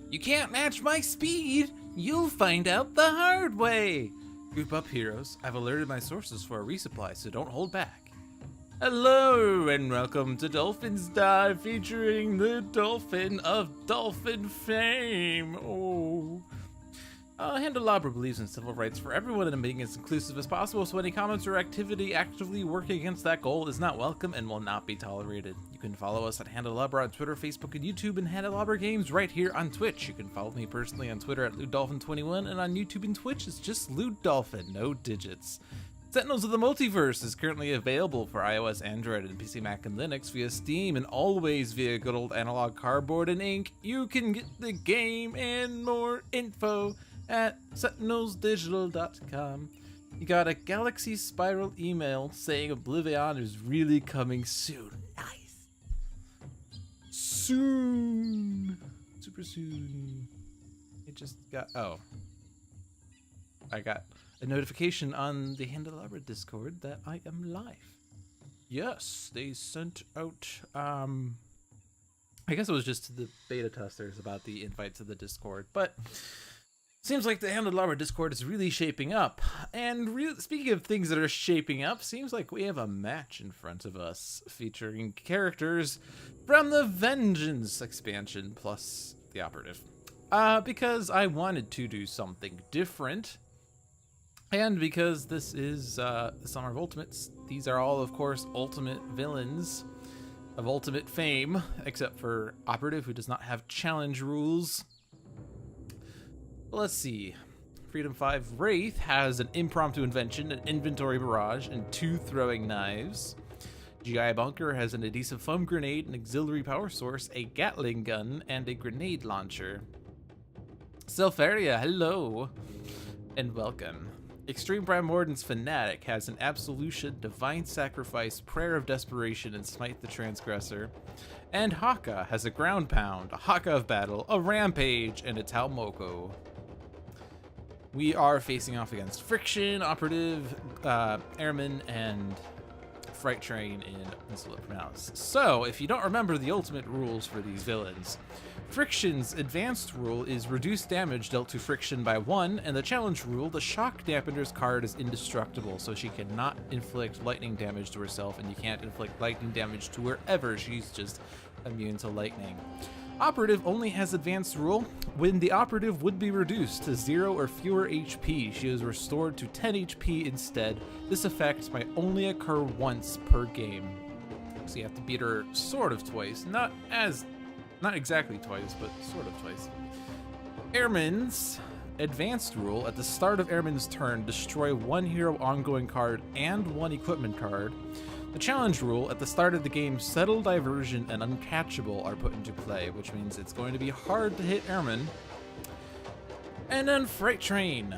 You can't match my speed! You'll find out the hard way! Group up, heroes. I've alerted my sources for a resupply, so don't hold back. Hello, and welcome to Dolphin's Dive, featuring the Dolphin of Dolphin fame. Oh. Handelabra believes in civil rights for everyone and being as inclusive as possible, so any comments or activity actively working against that goal is not welcome and will not be tolerated. You can follow us at Handelabra on Twitter, Facebook, and YouTube, and Handelabra Games right here on Twitch. You can follow me personally on Twitter at LewDolphin21, and on YouTube and Twitch it's just LewDolphin, no digits. Sentinels of the Multiverse is currently available for iOS, Android, and PC, Mac, and Linux via Steam, and always via good old analog cardboard and ink. You can get the game and more info at sentinelsdigital.com. You got a Galaxy Spiral email saying Oblivion is really coming soon. Nice. Soon. Super soon. It just got... Oh. I got a notification on the Handelabra Discord that I am live. Yes, they sent out... I guess it was just to the beta testers about the invite to the Discord, but... Seems like the Handelabra Discord is really shaping up. And speaking of things that are shaping up, seems like we have a match in front of us featuring characters from the Vengeance expansion plus the Operative. Because I wanted to do something different. And because this is the Summer of Ultimates, these are all, of course, ultimate villains of ultimate fame, except for Operative, who does not have challenge rules. Let's see. Freedom 5 Wraith has an impromptu invention, an inventory barrage, and 2 throwing knives. GI Bunker has an adhesive foam grenade, an auxiliary power source, a Gatling gun, and a grenade launcher. Selfaria, hello, and welcome. Extreme Primordance Fanatic has an Absolution, Divine Sacrifice, Prayer of Desperation, and Smite the Transgressor. And Haka has a Ground Pound, a Haka of Battle, a Rampage, and a Talmoko. We are facing off against Friction, Operative, Airman, and Fright Train in Insolent Pronounce. So, if you don't remember the ultimate rules for these villains, Friction's advanced rule is reduced damage dealt to Friction by 1, and the challenge rule, the Shock Dampener's card is indestructible, so she cannot inflict lightning damage to herself, and you can't inflict lightning damage to wherever, she's just immune to lightning. Operative only has advanced rule. When the Operative would be reduced to 0 or fewer HP, she is restored to 10 HP instead. This effect might only occur once per game. So you have to beat her sort of twice. Not exactly twice, but sort of twice. Airman's advanced rule, at the start of Airman's turn, destroy 1 hero ongoing card and 1 equipment card. The challenge rule, at the start of the game, Settle, Diversion, and Uncatchable are put into play, which means it's going to be hard to hit Airman. And then Fright Train.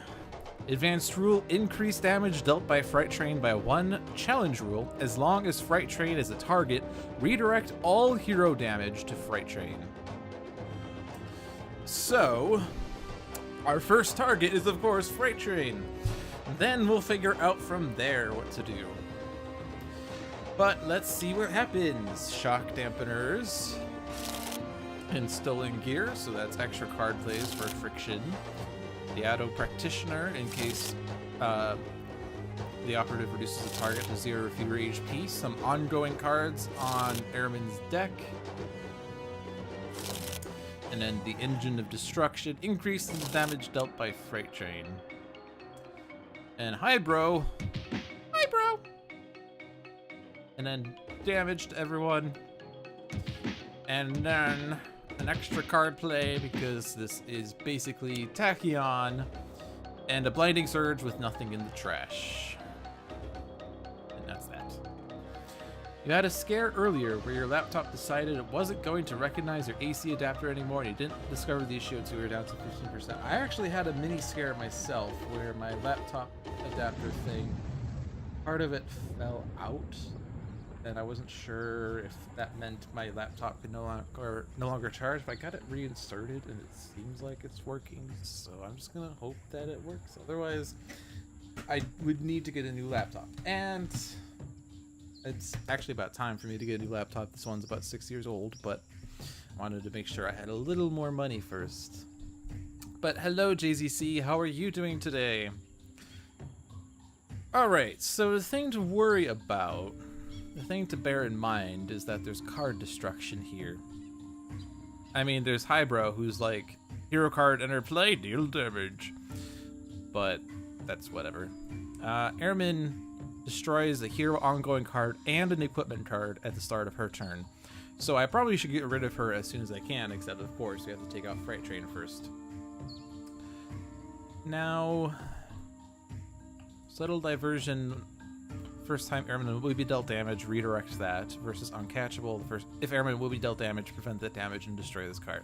Advanced rule, increase damage dealt by Fright Train by 1. Challenge rule, as long as Fright Train is a target, redirect all hero damage to Fright Train. So, our first target is, of course, Fright Train. Then we'll figure out from there what to do. But let's see what happens. Shock Dampeners and Stolen Gear, so that's extra card plays for Friction. The Auto Practitioner, in case the Operative reduces the target to 0 or fewer HP. Some ongoing cards on Airman's deck. And then the Engine of Destruction increases the damage dealt by Fright Train. And Hi Bro. Hi Bro. And then damage to everyone. And then an extra card play, because this is basically Tachyon, and a Blinding Surge with nothing in the trash. And that's that. You had a scare earlier where your laptop decided it wasn't going to recognize your AC adapter anymore, and you didn't discover the issue until you were down to 15%. I actually had a mini scare myself where my laptop adapter thing, part of it fell out. And I wasn't sure if that meant my laptop could no longer charge, but I got it reinserted and it seems like it's working, so I'm just gonna hope that it works. Otherwise, I would need to get a new laptop. And it's actually about time for me to get a new laptop. This one's about 6 years old, but Wanted to make sure I had a little more money first. But hello, JZC. How are you doing today? Alright, so the thing to worry about, the thing to bear in mind is that there's card destruction here. I mean, there's Highbrow, who's like, hero card enter play, deal damage. But that's whatever. Airman destroys a hero ongoing card and an equipment card at the start of her turn. So I probably should get rid of her as soon as I can, except of course we have to take out Freight Train first. Now, Subtle Diversion, first time Airman will be dealt damage, redirect that, versus Uncatchable, if Airman will be dealt damage, prevent that damage and destroy this card.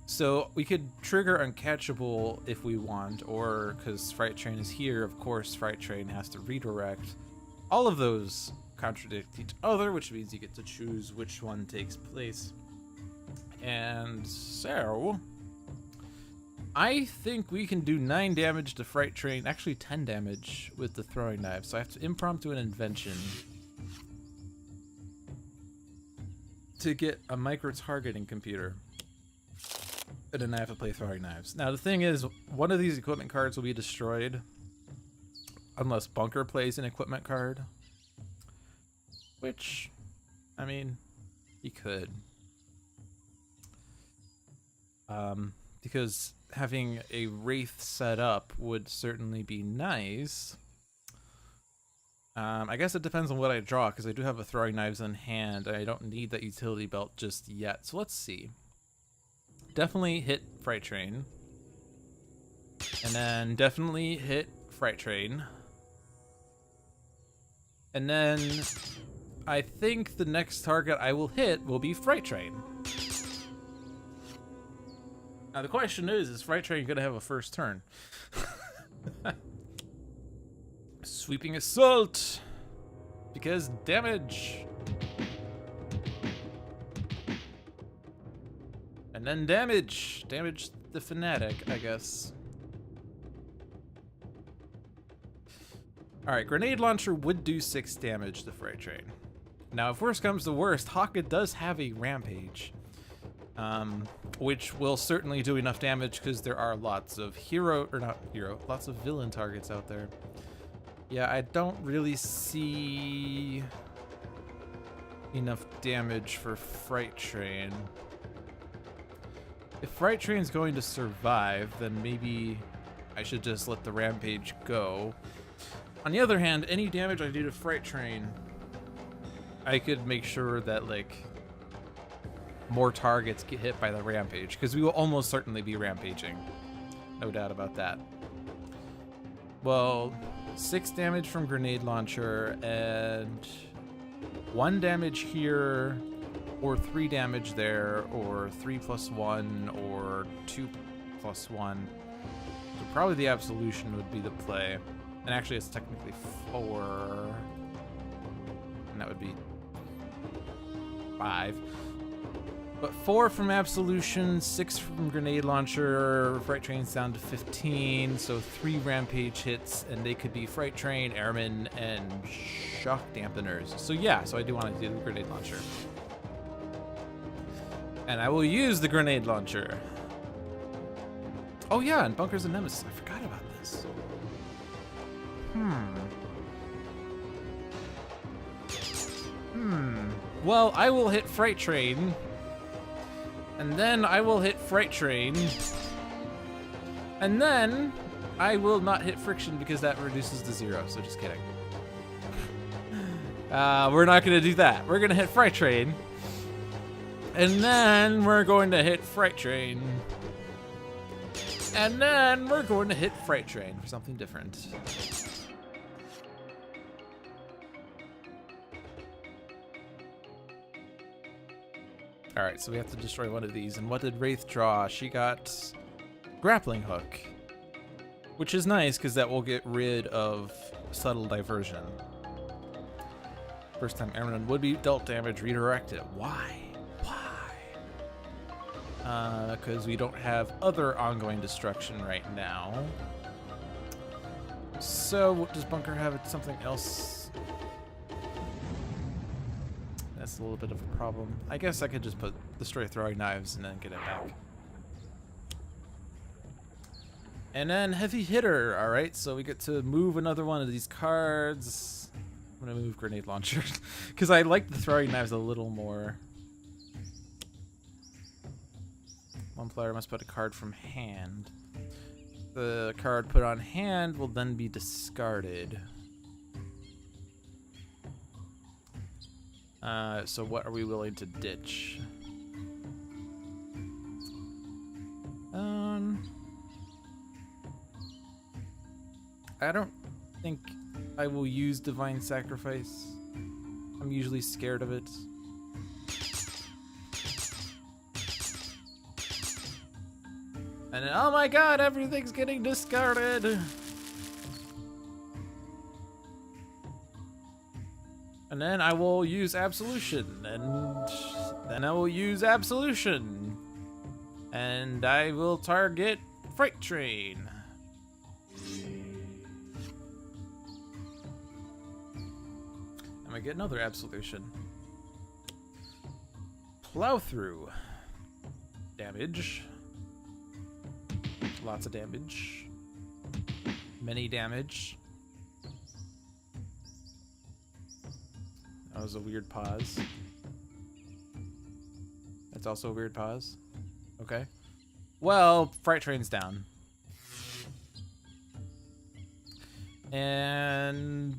So we could trigger Uncatchable if we want, or because Freight Train is here, of course Freight Train has to redirect. All of those contradict each other, which means you get to choose which one takes place. And so I think we can do 9 damage to Freight Train, actually 10 damage with the throwing knife. So I have to impromptu an invention to get a micro-targeting computer. And then I have to play throwing knives. Now the thing is, one of these equipment cards will be destroyed unless Bunker plays an equipment card. Which, I mean, he could. Because having a Wraith set up would certainly be nice. I guess it depends on what I draw, because I do have a throwing knives in hand, and I don't need that utility belt just yet. So let's see. Definitely hit Freight Train. And then definitely hit Freight Train. And then I think the next target I will hit will be Freight Train. Now the question is Freight Train gonna have a first turn? Sweeping Assault! Because damage! And then damage! Damage the Fanatic, I guess. Alright, Grenade Launcher would do 6 damage to Freight Train. Now, if worst comes to worst, Haka does have a Rampage. Which will certainly do enough damage because there are lots of lots of villain targets out there. Yeah, I don't really see enough damage for Freight Train. If Freight Train's going to survive, then maybe I should just let the Rampage go. On the other hand, any damage I do to Freight Train, I could make sure that, like, more targets get hit by the Rampage, because we will almost certainly be rampaging. No doubt about that. Well, 6 damage from Grenade Launcher, and 1 damage here, or 3 damage there, or 3 plus 1, or 2 plus 1. So probably the Absolution would be the play. And actually it's technically 4. And that would be 5. But 4 from Absolution, 6 from Grenade Launcher, Freight Train's down to 15, so 3 Rampage hits, and they could be Freight Train, Airmen, and Shock Dampeners. So yeah, so I do want to do the Grenade Launcher. And I will use the Grenade Launcher. Oh yeah, and Bunker's a Nemesis. I forgot about this. Well, I will hit Freight Train. And then I will hit Freight Train. And then I will not hit Friction because that reduces to 0, so just kidding. We're not gonna do that. We're gonna hit Freight Train. And then we're going to hit Freight Train. And then we're going to hit Freight Train for something different. Alright, so we have to destroy one of these. And what did Wraith draw? She got Grappling Hook. Which is nice, because that will get rid of Subtle Diversion. First time Airman would be dealt damage, redirect it. Why? Because we don't have other ongoing destruction right now. So, does Bunker have something else? That's a little bit of a problem. I guess I could just put destroy throwing knives and then get it back. And then heavy hitter. All right, so we get to move another one of these cards. I'm gonna move grenade launcher because I like the throwing knives a little more. One player must put a card from hand. The card put on hand will then be discarded. So what are we willing to ditch? I don't think I will use Divine Sacrifice. I'm usually scared of it. And then, oh my god, everything's getting discarded! And then I will use Absolution, and then I will use Absolution. And I will target Freight Train. And I get another Absolution. Plow through. Damage. Lots of damage. Many damage. That was a weird pause. That's also a weird pause. Okay. Well, Freight Train's down. And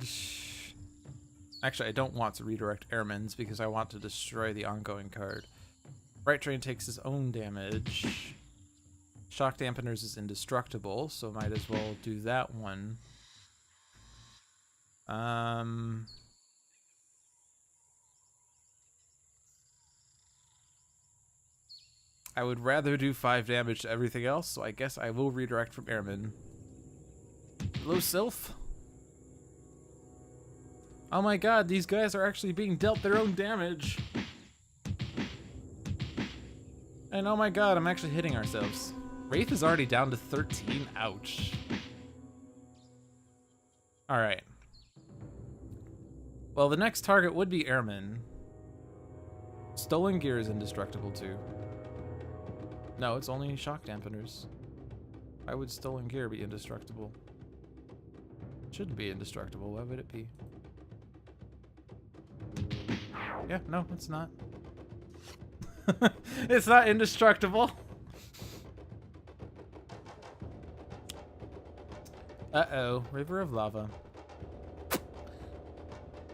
actually, I don't want to redirect Airmen's because I want to destroy the ongoing card. Freight Train takes his own damage. Shock Dampeners is indestructible, so might as well do that one. I would rather do 5 damage to everything else, so I guess I will redirect from Airman. Hello, Sylph? Oh my god, these guys are actually being dealt their own damage. And oh my god, I'm actually hitting ourselves. Wraith is already down to 13. Ouch. Alright. Well, the next target would be Airman. Stolen Gear is indestructible too. No, it's only Shock Dampeners. Why would Stolen Gear be indestructible? It shouldn't be indestructible. Why would it be? Yeah, no, it's not. It's not indestructible. Uh-oh, River of Lava.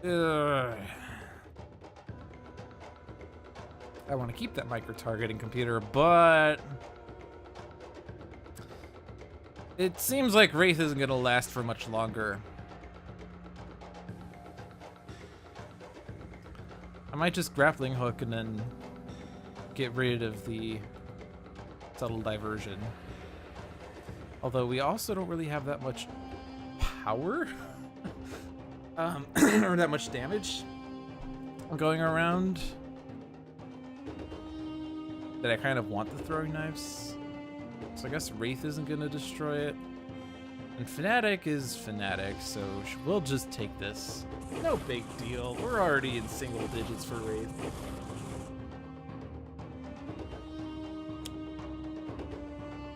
Ugh. I want to keep that micro-targeting computer, but it seems like Wraith isn't going to last for much longer. I might just grappling hook and then get rid of the subtle diversion. Although we also don't really have that much power, or that much damage going around, that I kind of want the throwing knives. So I guess Wraith isn't going to destroy it. And Fnatic is Fnatic, so we'll just take this. No big deal. We're already in single digits for Wraith.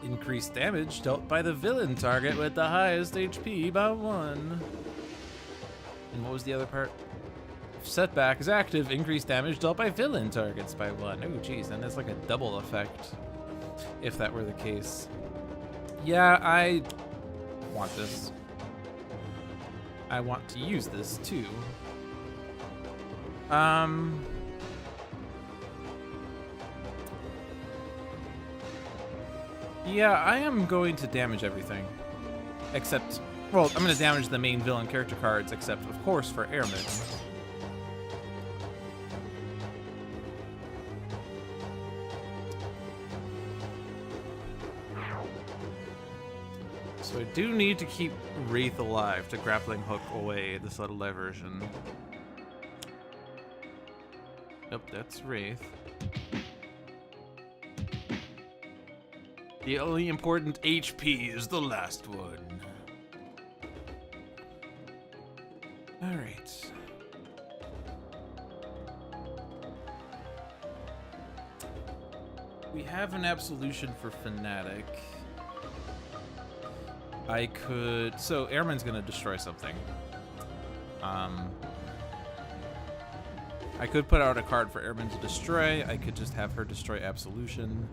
Increased damage dealt by the villain target with the highest HP by 1. And what was the other part? Setback is active. Increased damage dealt by villain targets by 1. Oh, geez, then that's like a double effect, if that were the case. Yeah, I want this. I want to use this too. Yeah, I am going to damage everything. Except, well, I'm going to damage the main villain character cards, except, of course, for Airman. So I do need to keep Wraith alive to grappling hook away the subtle diversion. Nope, that's Wraith. The only important HP is the last one. Alright. we have an absolution for Fanatic. I could... So, Airman's gonna destroy something. I could put out a card for Airman to destroy. I could just have her destroy Absolution.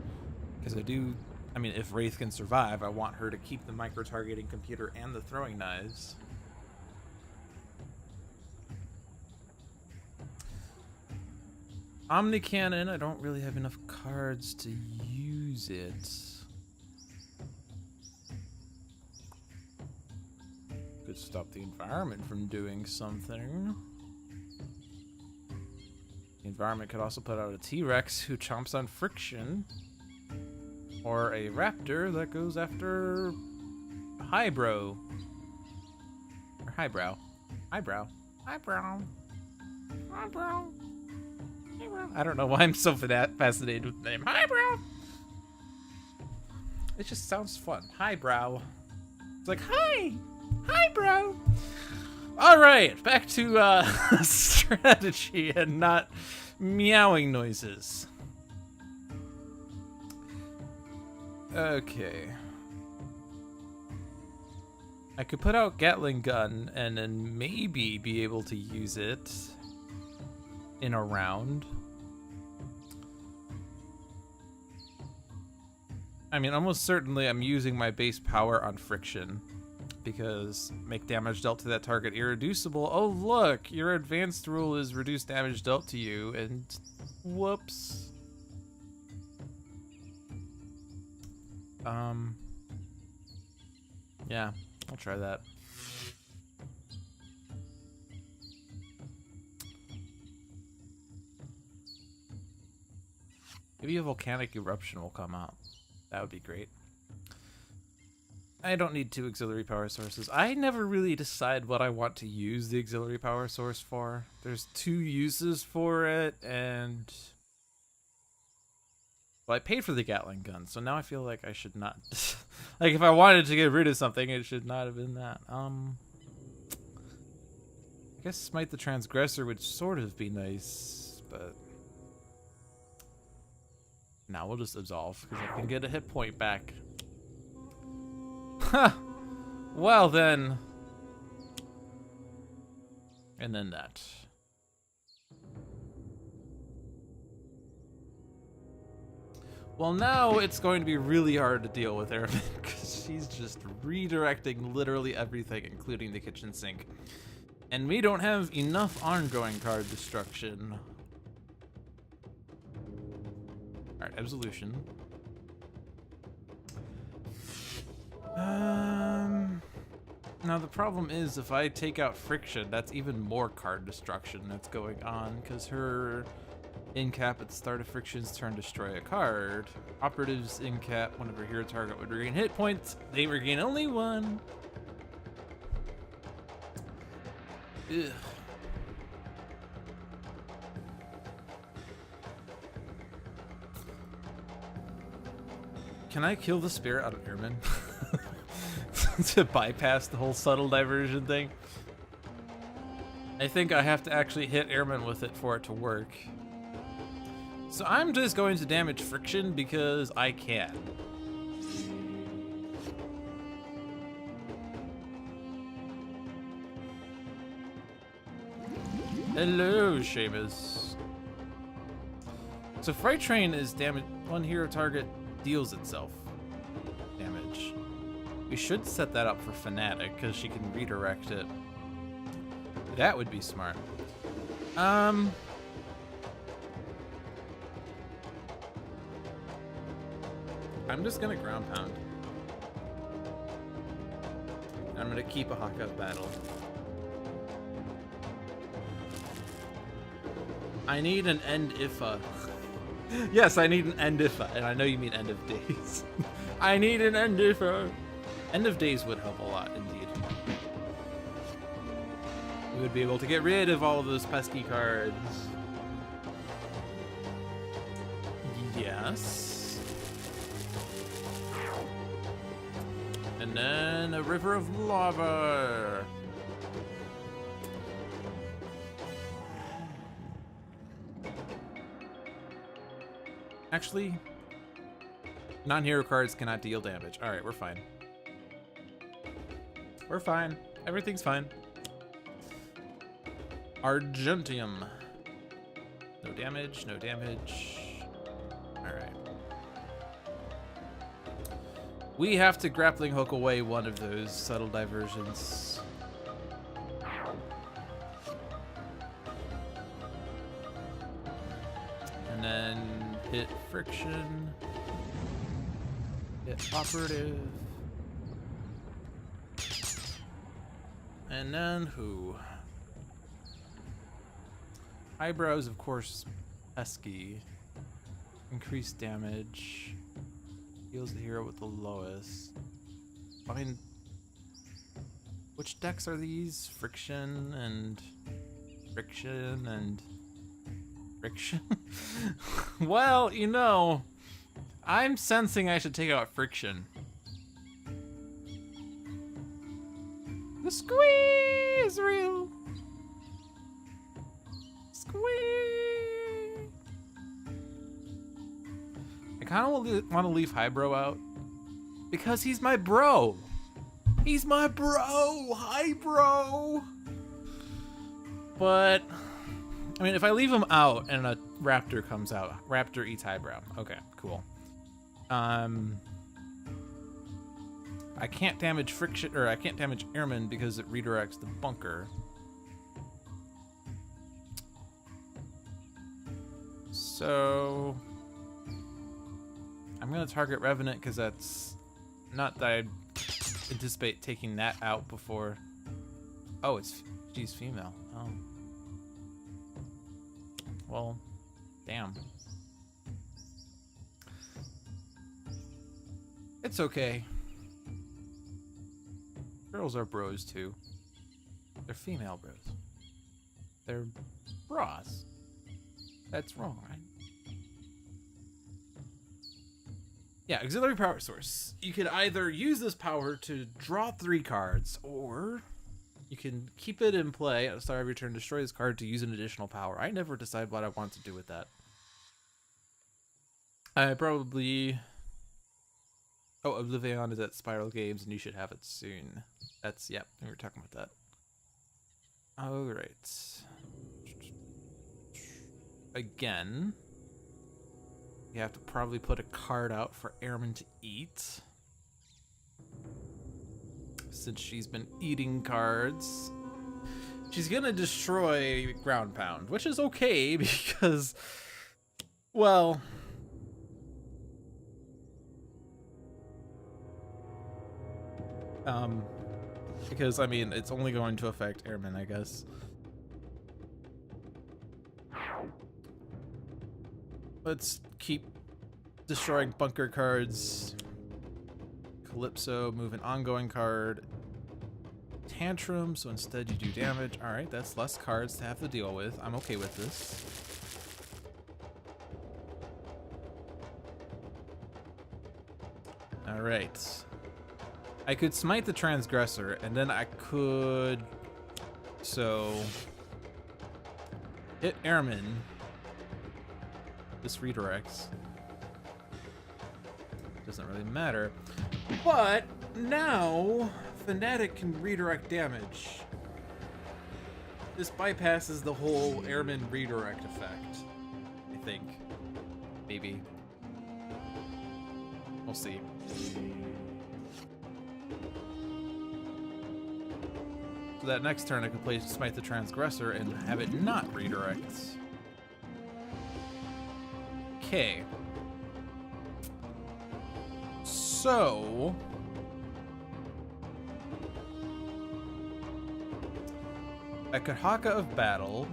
Because I do... I mean, if Wraith can survive, I want her to keep the micro-targeting computer and the throwing knives. Omni Cannon, I don't really have enough cards to use it. Could stop the environment from doing something. The environment could also put out a T-Rex who chomps on friction. Or a raptor that goes after Highbrow. Or Highbrow. Highbrow. Highbrow. Highbrow. Highbrow. I don't know why I'm so fascinated with the name Highbrow. It just sounds fun. Highbrow. It's like, hi! Highbrow! Alright, back to strategy and not meowing noises. Okay. I could put out Gatling gun and then maybe be able to use it in a round. I mean, almost certainly I'm using my base power on friction because make damage dealt to that target irreducible. Oh look, your advanced rule is reduce damage dealt to you, and whoops. Yeah, I'll try that. Maybe a volcanic eruption will come out. That would be great. I don't need 2 auxiliary power sources. I never really decide what I want to use the auxiliary power source for. There's 2 uses for it, and... Well, I paid for the Gatling gun, so now I feel like I should not... like, if I wanted to get rid of something, it should not have been that. I guess Smite the Transgressor would sort of be nice, but... Now we'll just Absolve, because I can get a hit point back. Huh! Well then... And then that. Well, now it's going to be really hard to deal with Airman because she's just redirecting literally everything, including the kitchen sink. And we don't have enough ongoing card destruction. Alright, Absolution. Now the problem is if I take out Friction, that's even more card destruction that's going on because her incap at the start of Friction's turn destroy a card. Operatives incap whenever hero target would regain hit points. They regain only 1. Ugh. Can I kill the spirit out of Airman? To bypass the whole subtle diversion thing? I think I have to actually hit Airman with it for it to work. So I'm just going to damage Friction because I can. Hello, Seamus. So Freight Train is damage. One hero target deals itself damage. We should set that up for Fanatic because she can redirect it. That would be smart. I'm just gonna ground pound. I'm gonna keep a Hawk Up battle. I need an end IFA. Yes, I need an end IFA, and I know you mean end of days. I need an end IFA. End of days would help a lot, indeed. We would be able to get rid of all of those pesky cards. Yes. And then a river of lava. Actually, Non-hero cards cannot deal damage. All right, we're fine. We're fine. Everything's fine. Argentium. No damage, no damage. All right. We have to grappling hook away one of those subtle diversions. And then hit friction. Hit operative. And then who? Eyebrows, of course, pesky. Increased damage. Heals the hero with the lowest. I mean, which decks are these? Friction and friction and friction? Well, you know, I'm sensing I should take out friction. The squeeze is real. Squeeze. I kind of want to leave Highbrow out because he's my bro. He's my bro, Highbrow. But I mean, if I leave him out and a Raptor comes out, Raptor eats Highbrow. Okay, cool. I can't damage friction, or I can't damage Airman because it redirects the bunker. So I'm gonna target Revenant because that's not that I anticipate taking that out before. Oh, she's female. Oh, well, damn. It's okay. Girls are bros too. They're female bros. They're bras. That's wrong, right? Yeah, auxiliary power source. You could either use this power to draw 3 cards, or you can keep it in play at the start of your turn, destroy this card to use an additional power. I never decide what I want to do with that. I probably... Oh, Oblivion is at Spiral Games, and you should have it soon. That's, yep, we were talking about that. Alright. Again, you have to probably put a card out for Airman to eat, since she's been eating cards. She's gonna destroy Ground Pound, which is okay because, well, because I mean, it's only going to affect Airman, I guess. Let's keep destroying bunker cards. Calypso, move an ongoing card. Tantrum, so instead you do damage. Alright, that's less cards to have to deal with. I'm okay with this. Alright. I could smite the Transgressor, and then I could... So... hit Airman. This redirects. Doesn't really matter. But now Fanatic can redirect damage. This bypasses the whole Airman redirect effect, I think. Maybe. We'll see. So that next turn I can play Smite the Transgressor and have it not redirect. Okay. So I could Haka of Battle,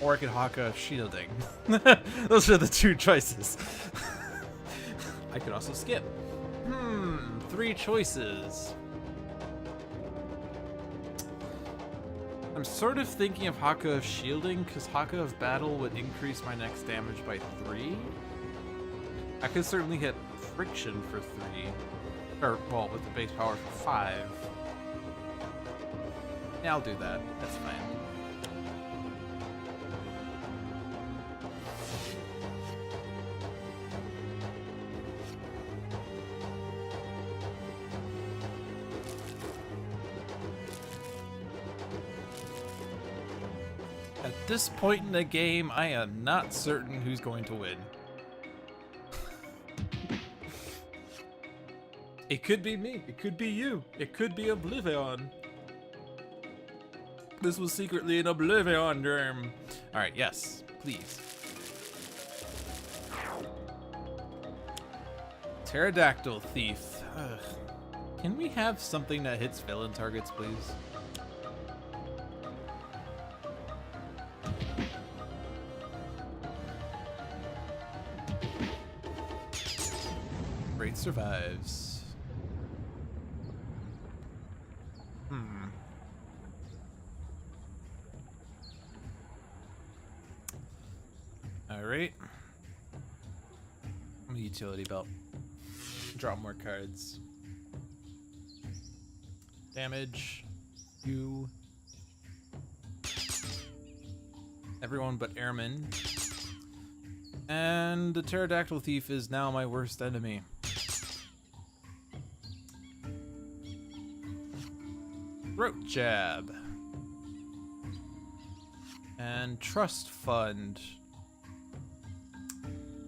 or I could Haka of Shielding. Those are the 2 choices. I could also skip. 3 choices. I'm sort of thinking of Haka of Shielding, because Haka of Battle would increase my next damage by 3. I could certainly hit Friction for 3. Or, well, with the base power for 5. Yeah, I'll do that. That's fine. At this point in the game, I am not certain who's going to win. It could be me. It could be you. It could be Oblivion. This was secretly an Oblivion dream. All right, yes, please. Pterodactyl Thief. Ugh. Can we have something that hits villain targets, please? Wraith survives. Alright. I'm a utility belt. Draw more cards. Damage. You. Everyone but Airman. And the Pterodactyl Thief is now my worst enemy. Throat Jab. And Trust Fund.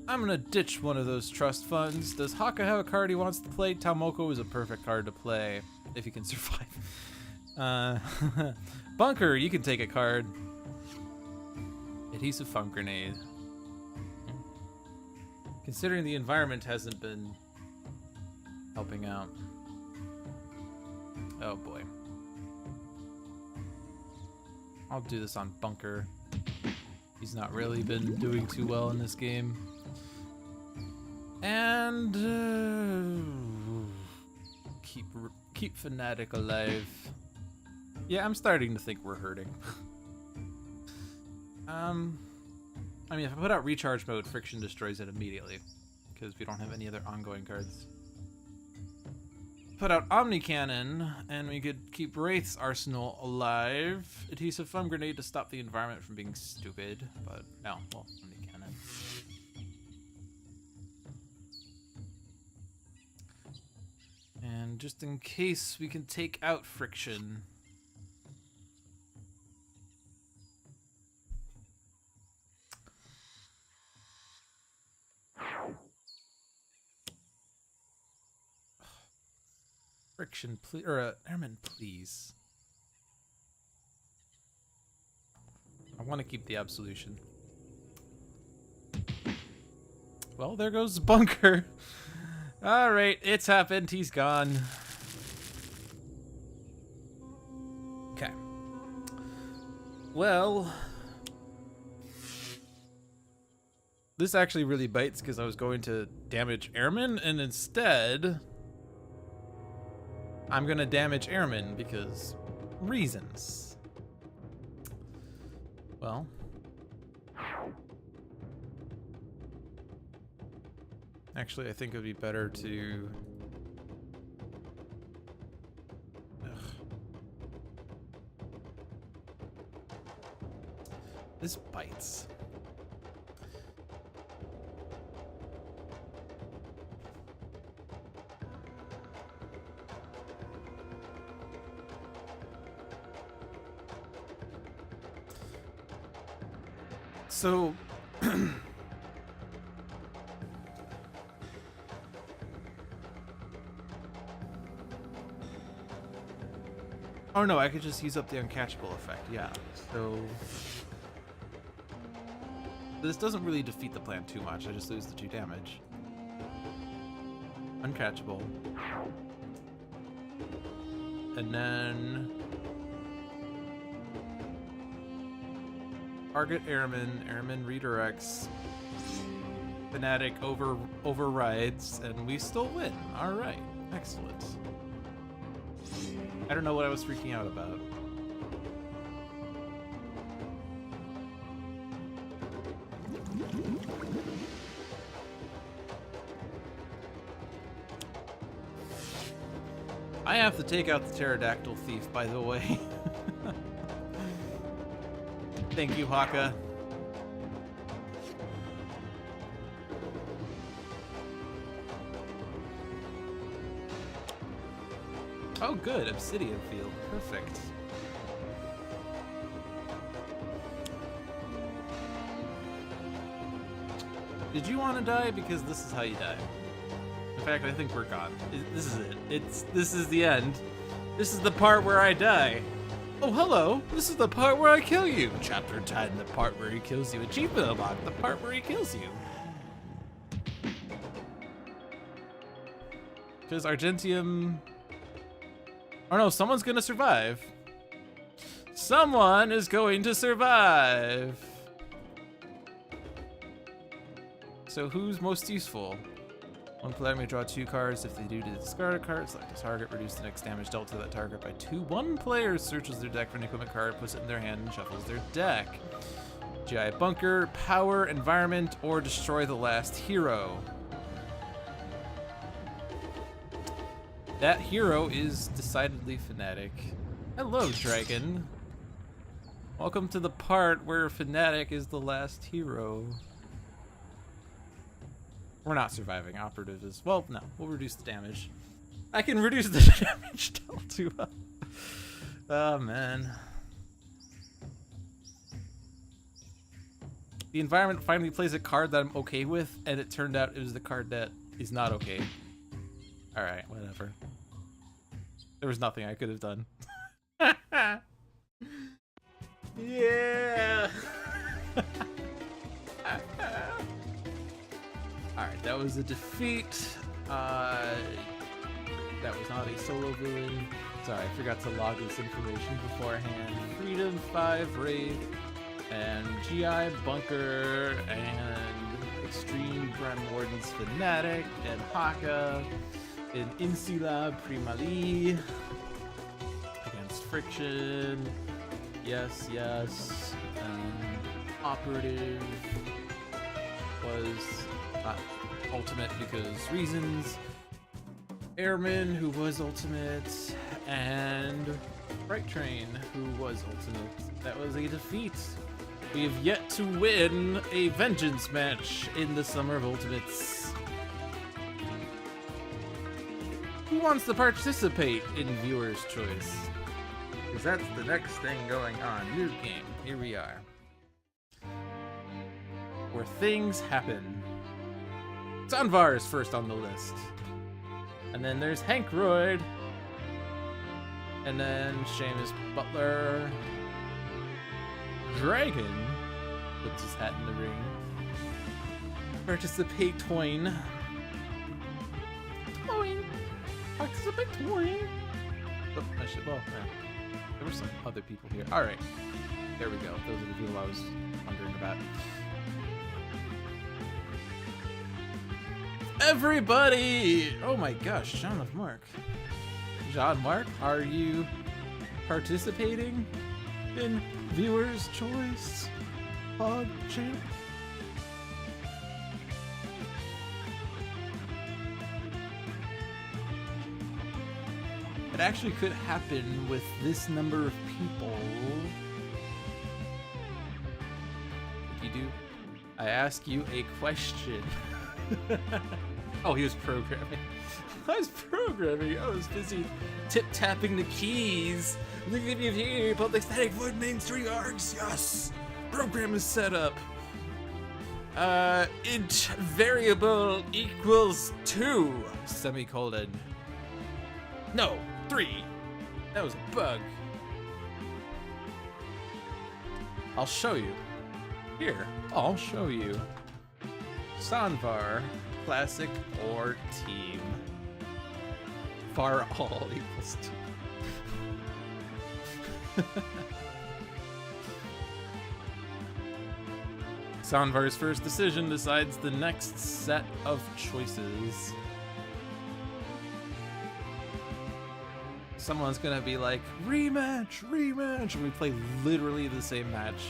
I'm gonna ditch one of those trust funds. Does Haka have a card he wants to play? Taumoko is a perfect card to play, if he can survive. Bunker, you can take a card. Adhesive Funk Grenade. Considering the environment hasn't been helping out. Oh boy. I'll do this on Bunker. He's not really been doing too well in this game. And keep Fnatic alive. Yeah, I'm starting to think we're hurting. I mean, if I put out recharge mode, Friction destroys it immediately because we don't have any other ongoing cards. Put out Omni Cannon, and we could keep Wraith's arsenal alive. Adhesive Foam Grenade to stop the environment from being stupid, but no, well, Omni Cannon. And just in case, we can take out Friction. Friction, please, or Airman, please. I want to keep the Absolution. Well, there goes the Bunker. All right, it's happened. He's gone. Okay. Well, this actually really bites because I was going to damage Airman, and instead I'm gonna damage Airman because reasons. Well, actually I think it would be better to This bites. So oh no, I could just use up the uncatchable effect, yeah. So this doesn't really defeat the plan too much, I just lose the 2 damage. Uncatchable. And then target Airman, Airman redirects, Fnatic overrides, and we still win. Alright, excellent. I don't know what I was freaking out about. I have to take out the Pterodactyl Thief, by the way. Thank you, Haka. Oh, good. Obsidian Field. Perfect. Did you want to die? Because this is how you die. In fact, I think we're gone. This is it. This is the end. This is the part where I die. Oh, hello. This is the part where I kill you. Chapter 10, the part where he kills you. Achievement unlocked, the part where he kills you. Because Argentium... Oh no, someone's gonna survive. Someone is going to survive. So who's most useful? One player may draw 2 cards. If they do, to discard a card, select a target, reduce the next damage dealt to that target by 2. One player searches their deck for an equipment card, puts it in their hand, and shuffles their deck. GI Bunker, Power, Environment, or Destroy the Last Hero. That hero is decidedly Fnatic. Hello, Dragon. Welcome to the part where Fnatic is the last hero. We're not surviving. Operative is... Well, no. We'll reduce the damage. I can reduce the damage dealt to... Oh, man. The environment finally plays a card that I'm okay with, and it turned out it was the card that is not okay. Alright, whatever. There was nothing I could have done. Yeah! Alright, that was a defeat. That was not a solo villain. Sorry, I forgot to log this information beforehand. Freedom 5 Wraith, and GI Bunker, and Extreme Grim Warden's Fnatic, and Haka, and Insula Primali against Friction. Yes, yes. Operative was ultimate because reasons. Airman, who was ultimate, and Bright Train, who was ultimate. That was a defeat. We have yet to win a vengeance match in the Summer of Ultimates. Who wants to participate in Viewer's Choice? Because that's the next thing going on. New game. Here we are. Where things happen. Zanvar is first on the list. And then there's Hank Royd. And then Seamus Butler. Dragon puts his hat in the ring. Participate Twain. Twain. Participate Twain. Oh, I should, well, there were some other people here. Alright. There we go. Those are the people I was wondering about. Everybody! Oh my gosh, John of Mark. John Mark, are you participating in Viewer's Choice PogChamp? It actually could happen with this number of people. If you do, I ask you a question. Oh, he was programming. I was programming. I was busy tip-tapping the keys. Look at me here. Public static void main 3 args. Yes. Program is set up. Int variable equals 2. Semicolon. No, 3. That was a bug. I'll show you. Here, I'll show you. Zanvar, classic or team. Var all equals 2. Zanvar's first decision decides the next set of choices. Someone's gonna be like, rematch, rematch, and we play literally the same match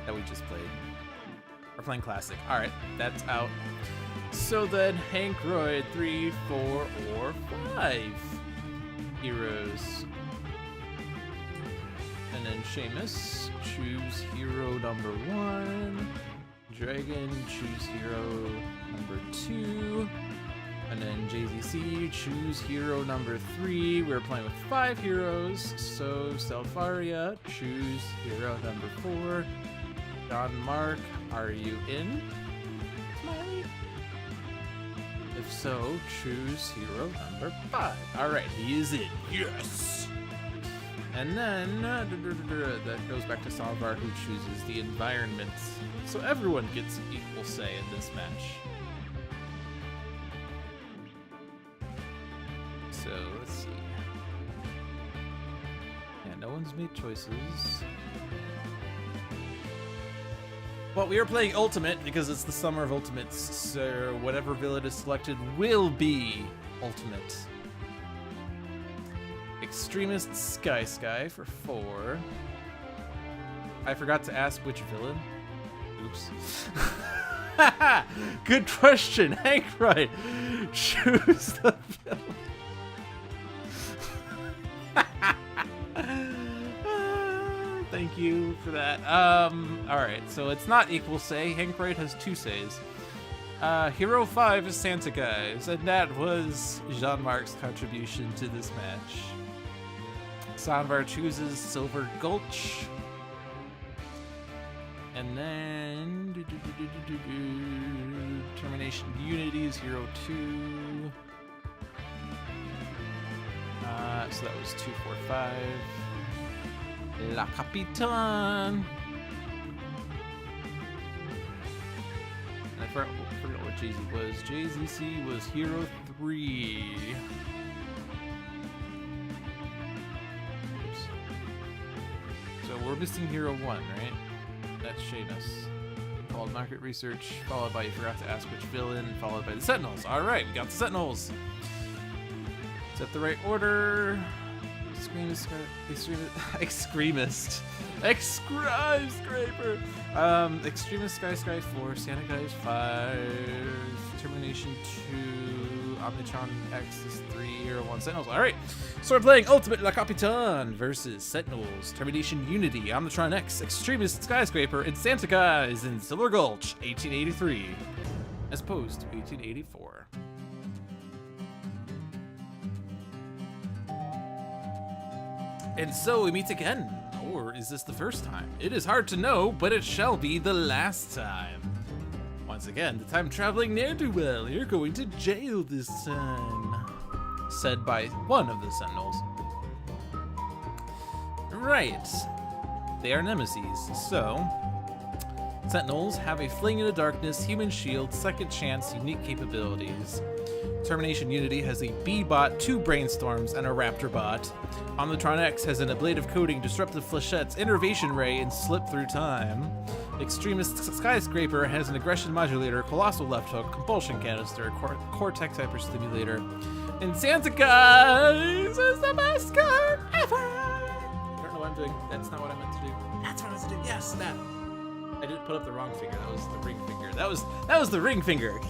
that we just played. We're playing classic. Alright, that's out. So then, Hank Royd, 3, 4, or 5 heroes. And then Seamus, choose hero number 1. Dragon, choose hero number 2. And then JZC, choose hero number 3. We're playing with 5 heroes. So Selfaria, choose hero number 4. John Mark, are you in? Smiley? If so, choose hero number 5. Alright, he is it. Yes! And then, that goes back to Salvar, who chooses the environment. So everyone gets equal say in this match. So, let's see. Yeah, no one's made choices. Well, we are playing Ultimate because it's the summer of Ultimates, so whatever villain is selected will be Ultimate. Extremist Sky for 4. I forgot to ask which villain. Oops. Good question, Hank. Right. Choose the villain. Thank you for that. Alright, so it's not equal say. Hank Wright has 2 says. Hero 5 is Santa Guys, and that was Jean-Marc's contribution to this match. Sanvar chooses Silver Gulch. And then Termination Unity is Hero 2. So that was 2, 4, 5. La Capitan. I forgot what JZ was. JZC was Hero 3. Oops. So we're missing Hero 1, right? That's Seamus. Followed Market Research, followed by, you forgot to ask which villain, followed by the Sentinels. Alright, we got the Sentinels. Is that the right order? Extremist Skyscraper. Extremist Sky 4, Santa Guys 5, Termination 2, Omnitron X is 3, Hero 1, Sentinels. Alright, so we're playing Ultimate La Capitan versus Sentinels, Termination Unity, Omnitron X, Extremist Skyscraper, and Santa Guys in Silver Gulch, 1883, as opposed to 1884. And so we meet again. Or is this the first time? It is hard to know, but it shall be the last time. Once again, the time-traveling ne'er-do-well, you're going to jail this time. Said by one of the Sentinels. Right. They are nemesis, so... Sentinels have a Fling in the Darkness, Human Shield, Second Chance, unique capabilities. Termination Unity has a B-Bot, 2 Brainstorms, and a Raptor Bot. Omnitron X has an Ablative Coating, Disruptive Flechettes, Innervation Ray, and Slip Through Time. Extremist Skyscraper has an Aggression Modulator, Colossal Left Hook, Compulsion Canister, Cortex Hyperstimulator. And Santa Guys is the best card ever! I don't know what I'm doing. That's not what I meant to do. That's what I was to do. Yes, that. I didn't put up the wrong finger. That was the ring finger. That was the ring finger.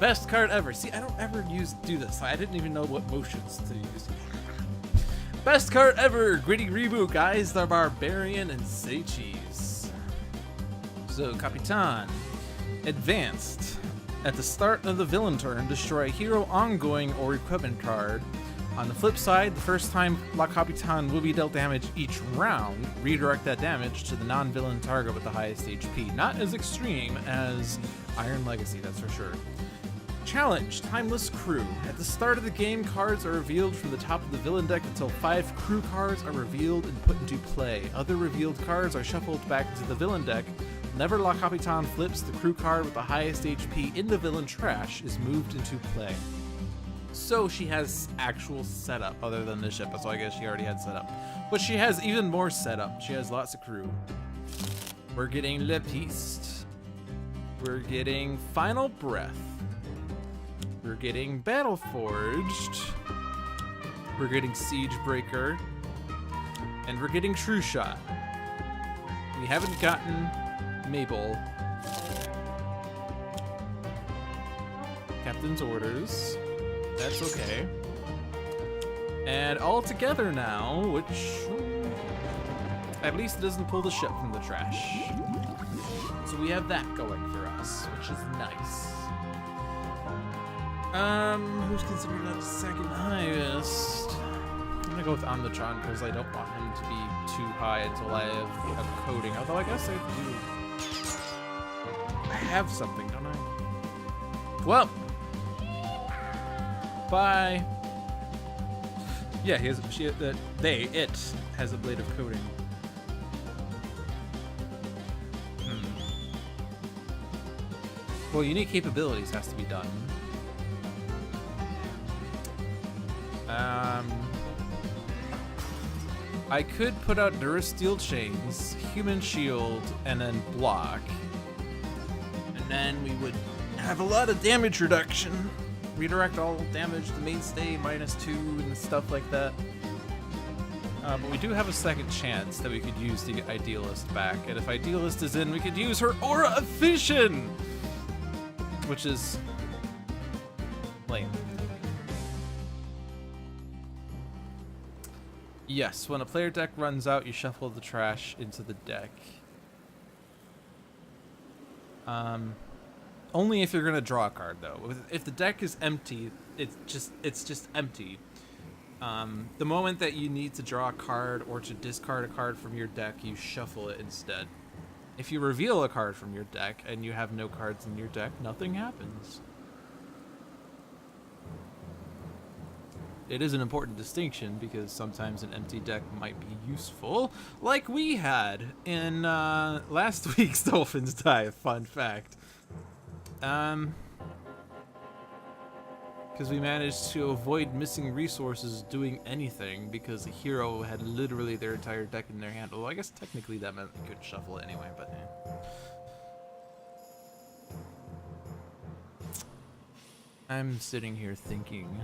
Best card ever. See, I don't ever do this. I didn't even know what motions to use. Best card ever. Gritty Reboot, Guys the Barbarian, and Say Cheese. So, Capitan. Advanced. At the start of the villain turn, destroy a hero ongoing or equipment card. On the flip side, the first time La Capitan will be dealt damage each round, redirect that damage to the non-villain target with the highest HP. Not as extreme as Iron Legacy, that's for sure. Challenge, Timeless Crew. At the start of the game, cards are revealed from the top of the villain deck until 5 crew cards are revealed and put into play. Other revealed cards are shuffled back into the villain deck. Whenever La Capitan flips, the crew card with the highest HP in the villain trash is moved into play. So she has actual setup other than the ship, so I guess she already had setup. But she has even more setup. She has lots of crew. We're getting Le Piste. We're getting Final Breath. We're getting Battle Forged. We're getting Siege Breaker. And we're getting True Shot. We haven't gotten Mabel. Captain's Orders. That's okay. And all together now, which... at least it doesn't pull the ship from the trash. So we have that going for us, which is nice. Who's considered the second highest? I'm gonna go with Omnitron because I don't want him to be too high until I have a coating. Although I guess I do. I have something, don't I? Well, bye. Yeah, it has a blade of coding. Well, unique capabilities has to be done. I could put out Durasteel Chains, Human Shield, and then block. And then we would have a lot of damage reduction. Redirect all damage to mainstay -2 and stuff like that. But we do have a second chance that we could use to get Idealist back. And if Idealist is in, we could use her Aura of Vision! Which is lame. Yes, when a player deck runs out, you shuffle the trash into the deck. Only if you're gonna draw a card, though. If the deck is empty, it's just empty. The moment that you need to draw a card or to discard a card from your deck, you shuffle it instead. If you reveal a card from your deck and you have no cards in your deck, nothing happens. It is an important distinction because sometimes an empty deck might be useful, like we had in last week's Dolphins Dive, fun fact. Because we managed to avoid missing resources doing anything because the hero had literally their entire deck in their hand. Well, I guess technically that meant we could shuffle it anyway, but I'm sitting here thinking.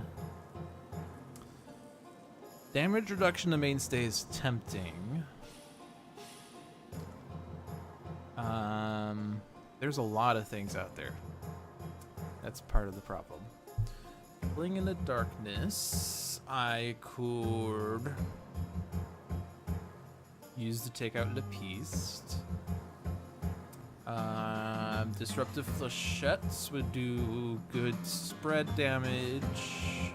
Damage reduction to mainstay is tempting. There's a lot of things out there. That's part of the problem. Fling in the Darkness, I could use to take out Lepiste. Disruptive Flechettes would do good spread damage.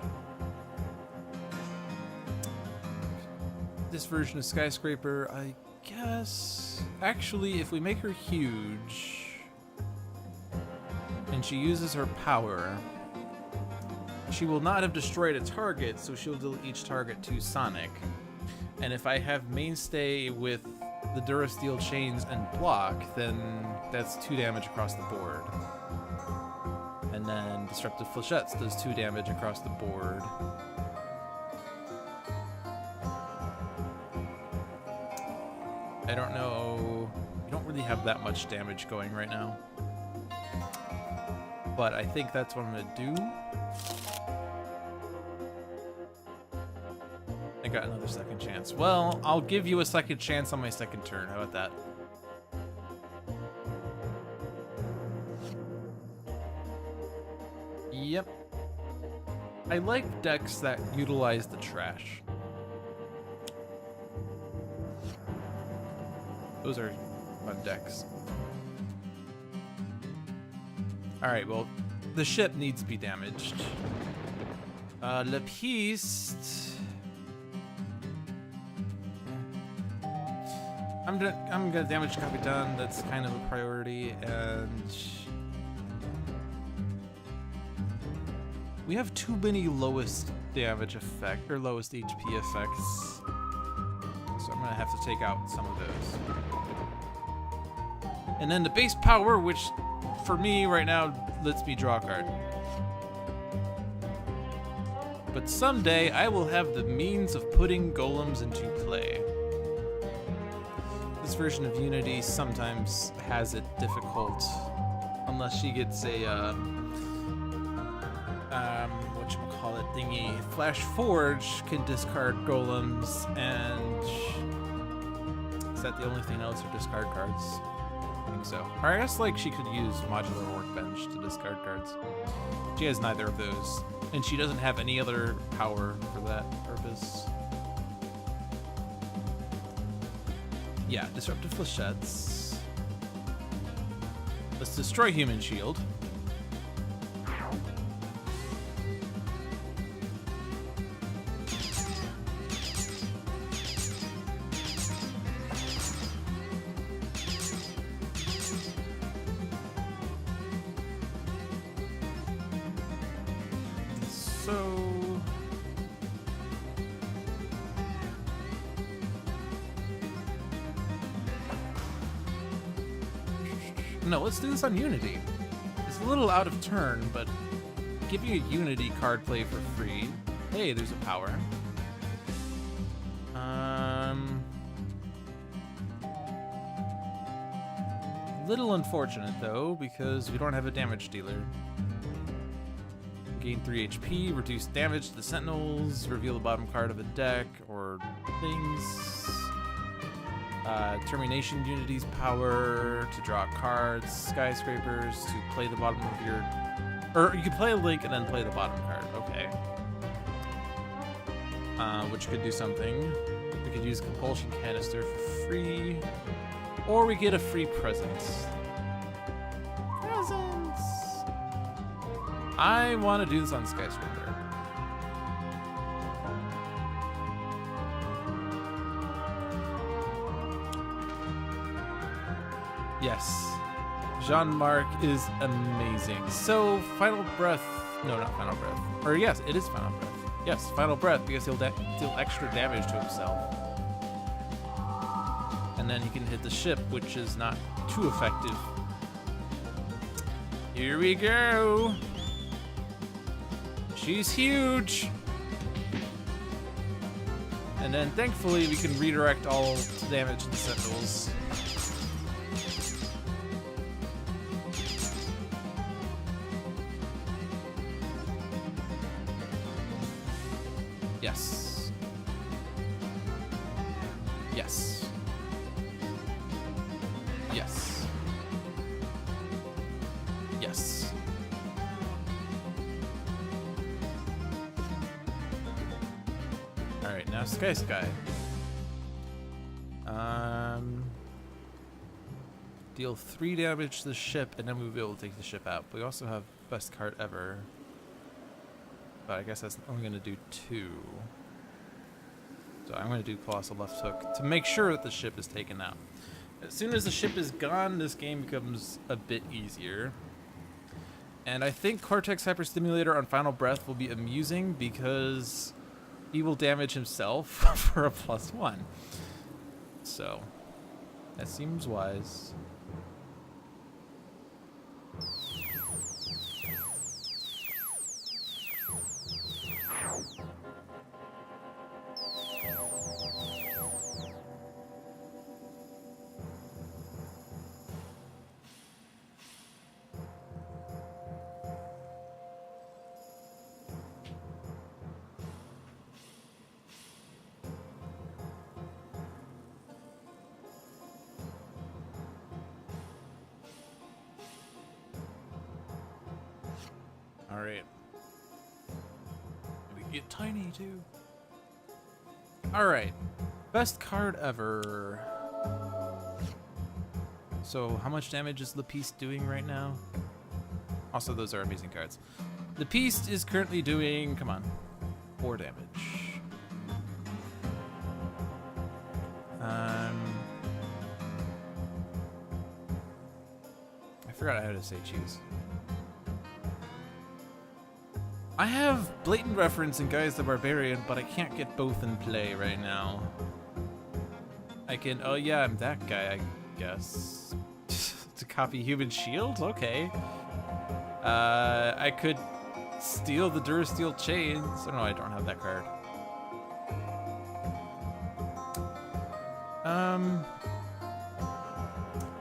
This version of Skyscraper, I guess. Actually, if we make her huge and she uses her power, she will not have destroyed a target, so she'll deal each target 2 Sonic. And if I have mainstay with the Durasteel Chains and block, then that's 2 damage across the board. And then Disruptive Flechettes does 2 damage across the board. I don't know. We don't really have that much damage going right now. But I think that's what I'm gonna do. I got another second chance. Well, I'll give you a second chance on my second turn. How about that? Yep. I like decks that utilize the trash. Those are fun decks. Alright, well, the ship needs to be damaged. Lepiste. I'm gonna damage Capitan, that's kind of a priority, and we have too many lowest damage effect, or lowest HP effects. So I'm gonna have to take out some of those. And then the base power, which for me right now lets me draw a card. But someday I will have the means of putting golems into play. This version of Unity sometimes has it difficult, unless she gets a whatchamacallit thingy. Flash Forge can discard golems, and is that the only thing else or discard cards? I think so. Or I guess like she could use Modular Workbench to discard cards. She has neither of those, and she doesn't have any other power for that purpose. Yeah, Disruptive Flechettes. Let's destroy Human Shield. so. No, let's do this on Unity. It's a little out of turn, but giving a Unity card play for free. Hey, there's a power. Little unfortunate though, because we don't have a damage dealer. Gain 3 HP, reduce damage to the sentinels, reveal the bottom card of a deck or things. Termination Unity's power to draw cards, skyscrapers to play the bottom of your, or you can play a link and then play the bottom card. Okay. Which could do something. We could use Compulsion Canister for free, or we get a free present. Presents. I want to do this on Skyscraper. Yes. Jean-Marc is amazing. So, Final Breath. No, not Final Breath. Or yes, it is Final Breath. Yes, Final Breath, because he'll deal extra damage to himself. And then he can hit the ship, which is not too effective. Here we go. She's huge. And then thankfully we can redirect all damage to the Sentinels. Yes. Yes. Yes. Yes. Alright, now Sky. Deal 3 damage to the ship, and then we'll be able to take the ship out. But we also have best card ever. But I guess that's only going to do 2. So I'm going to do Colossal Left Hook to make sure that the ship is taken out. As soon as the ship is gone, this game becomes a bit easier. And I think Cortex Hyperstimulator on Final Breath will be amusing because he will damage himself for a +1. So, that seems wise. Alright. We get tiny too. Alright. Best card ever. So how much damage is Lepiste doing right now? Also, those are amazing cards. Lepiste is currently doing, come on, 4 damage. I forgot how to say cheese. I have blatant reference in Guise the Barbarian, but I can't get both in play right now. I can, oh yeah, I'm that guy, I guess. To copy Human Shield? Okay. I could steal the Durasteel Chains. Oh no, I don't have that card.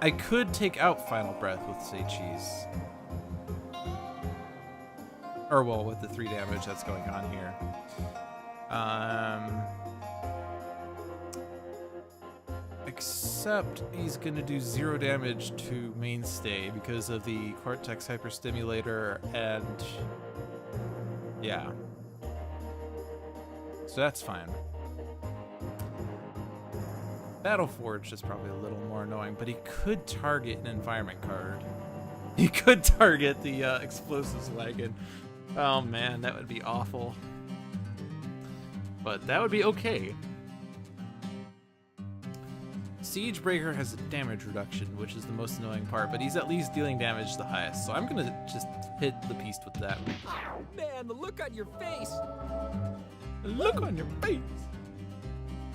I could take out Final Breath with Say Cheese. Or, well, with the 3 damage that's going on here. Except he's going to do 0 damage to Mainstay because of the Cortex Hyperstimulator and... yeah. So that's fine. Battleforged is probably a little more annoying, but he could target an environment card. He could target the explosives wagon. Oh man, that would be awful. But that would be okay. Siege Breaker has a damage reduction, which is the most annoying part, but he's at least dealing damage the highest, so I'm gonna just hit the beast with that. Oh man, the look on your face! The look on your face!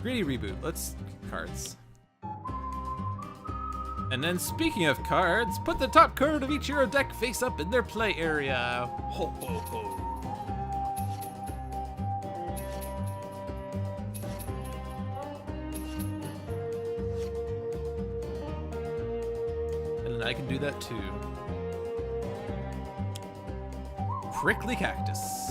Greedy Reboot, let's cards. And then speaking of cards, put the top card of each hero deck face up in their play area. Ho ho ho. And I can do that too. Prickly Cactus.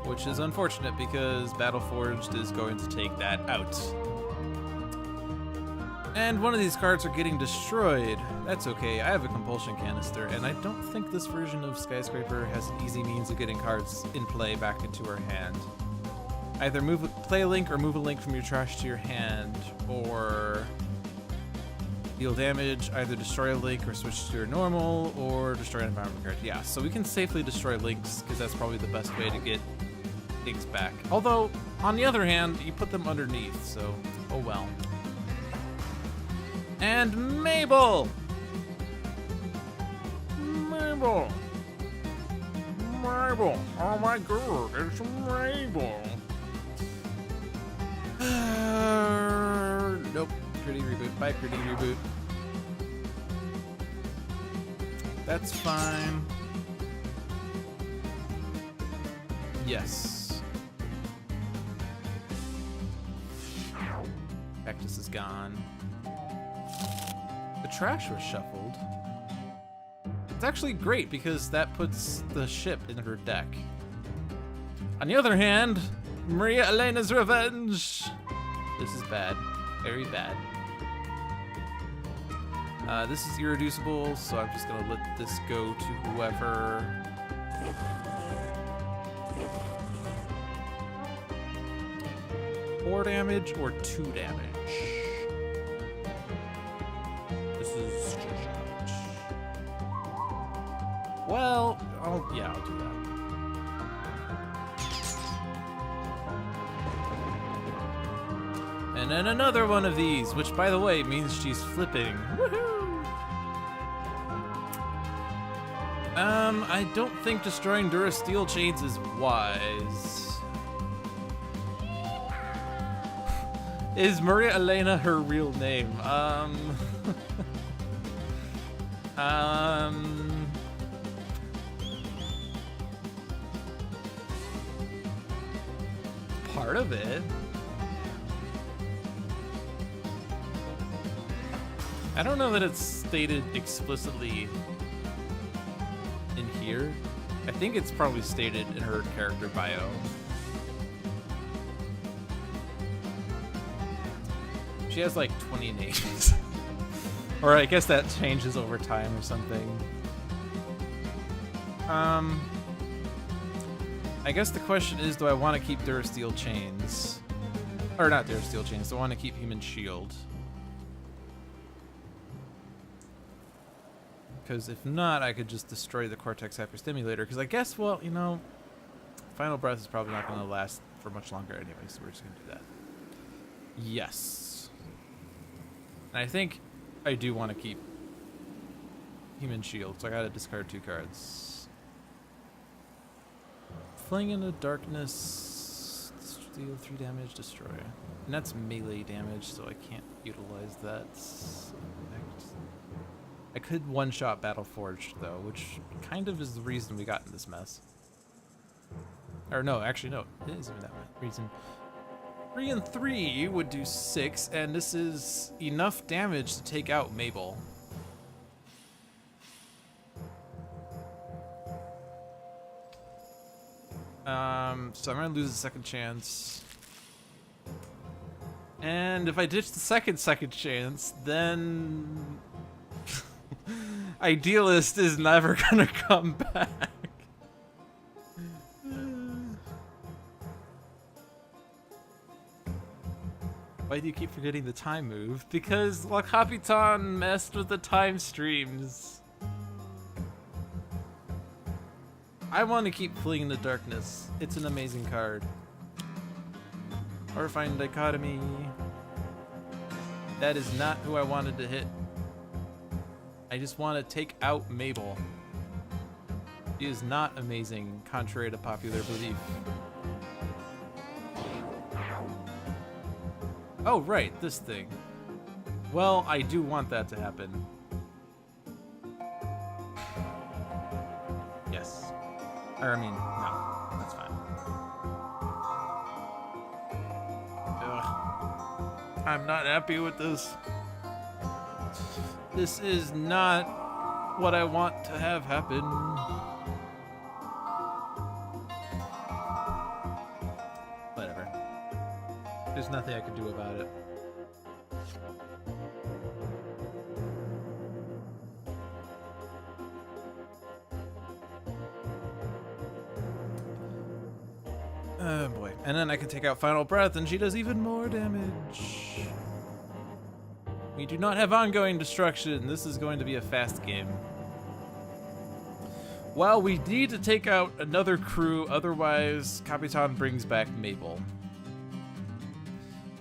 Which is unfortunate because Battleforged is going to take that out. And one of these cards are getting destroyed. That's okay, I have a Compulsion Canister, and I don't think this version of Skyscraper has an easy means of getting cards in play back into her hand. Either play a link or move a link from your trash to your hand, or deal damage, either destroy a link or switch to your normal, or destroy an environment card. Yeah, so we can safely destroy links, because that's probably the best way to get things back. Although, on the other hand, you put them underneath, so oh well. And Mabel! Mabel! Mabel! Oh my god, it's Mabel! Nope. Pretty Reboot. Bye, Pretty Reboot. That's fine. Yes. Cactus is gone. The trash was shuffled. It's actually great because that puts the ship in her deck. On the other hand, Maria Elena's Revenge. This is bad. Very bad. This is irreducible, so I'm just gonna let this go to whoever. 4 damage or 2 damage? This is too much. Well, yeah, I'll do that. And then another one of these, which by the way means she's flipping. Woohoo! I don't think destroying Durasteel chains is wise. Is Maria Elena her real name? Part of it. I don't know that it's stated explicitly in here. I think it's probably stated in her character bio. She has like 20 names. Or I guess that changes over time or something. I guess the question is, do I want to keep Durasteel chains? Or not Durasteel chains, do I want to keep Human Shield? Because if not, I could just destroy the Cortex Hyperstimulator. Because I guess, well, you know, Final Breath is probably not going to last for much longer anyway, so we're just going to do that. Yes. And I think I do want to keep Human Shield, so I got to discard 2 cards. Fling into Darkness, deal 3 damage, destroy. And that's melee damage, so I can't utilize that. I could one-shot Battleforged, though, which kind of is the reason we got in this mess. Or no, actually no, it isn't even that reason. 3 and 3 would do 6, and this is enough damage to take out Mabel. So I'm gonna lose a second chance. And if I ditch the second chance, then Idealist is never gonna come back. Why do you keep forgetting the time move? Because La Capitan messed with the time streams. I want to keep Fleeing in the Darkness. It's an amazing card. Horrifying dichotomy. That is not who I wanted to hit. I just want to take out Mabel. She is not amazing, contrary to popular belief. Oh, right, this thing. Well, I do want that to happen. Yes. Or, I mean, no. That's fine. Ugh. I'm not happy with this. This is not what I want to have happen. Whatever. There's nothing I can do about it. Oh boy. And then I can take out Final Breath and she does even more damage. We do not have ongoing destruction. This is going to be a fast game. Well, we need to take out another crew, otherwise Capitan brings back Mabel.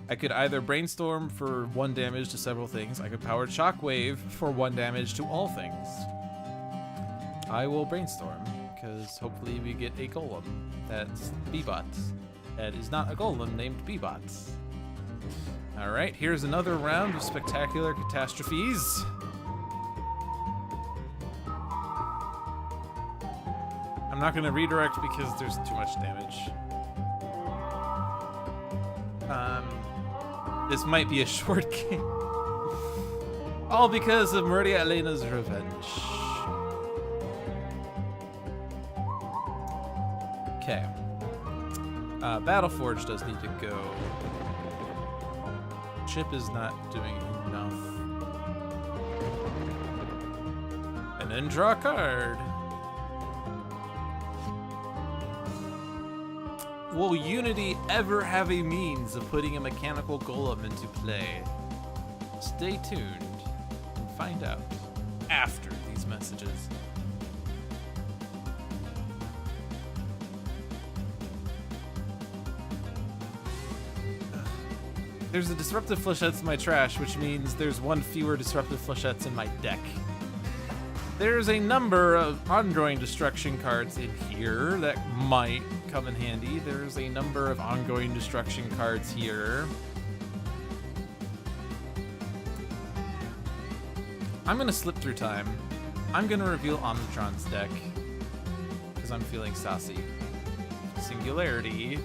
I could either brainstorm for 1 damage to several things. I could power Shockwave for 1 damage to all things. I will brainstorm, because hopefully we get a golem. That's Beebot. That is not a golem named Beebot. Alright, here's another round of spectacular catastrophes. I'm not going to redirect because there's too much damage. This might be a short game. All because of Murdia Elena's revenge. Okay. Battleforge does need to go. Chip is not doing enough. And then draw a card. Will Unity ever have a means of putting a mechanical golem into play? Stay tuned and find out after these messages. There's a Disruptive Flechettes in my trash, which means there's 1 fewer Disruptive Flechettes in my deck. There's a number of ongoing destruction cards in here that might come in handy. There's a number of ongoing destruction cards here. I'm gonna slip through time. I'm gonna reveal Omnitron's deck because I'm feeling saucy. Singularity.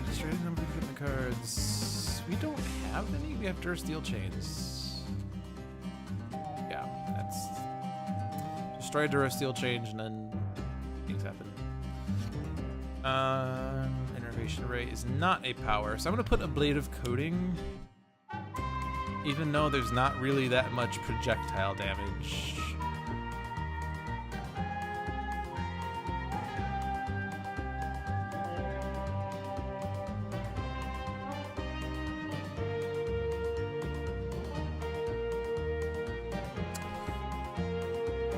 Destroy a number of equipment cards. We don't have any. We have Dursteel Chains. Yeah, that's destroy Dursteel Chain and then things happen. Innervation Ray is not a power, so I'm gonna put Ablative Coating, even though there's not really that much projectile damage.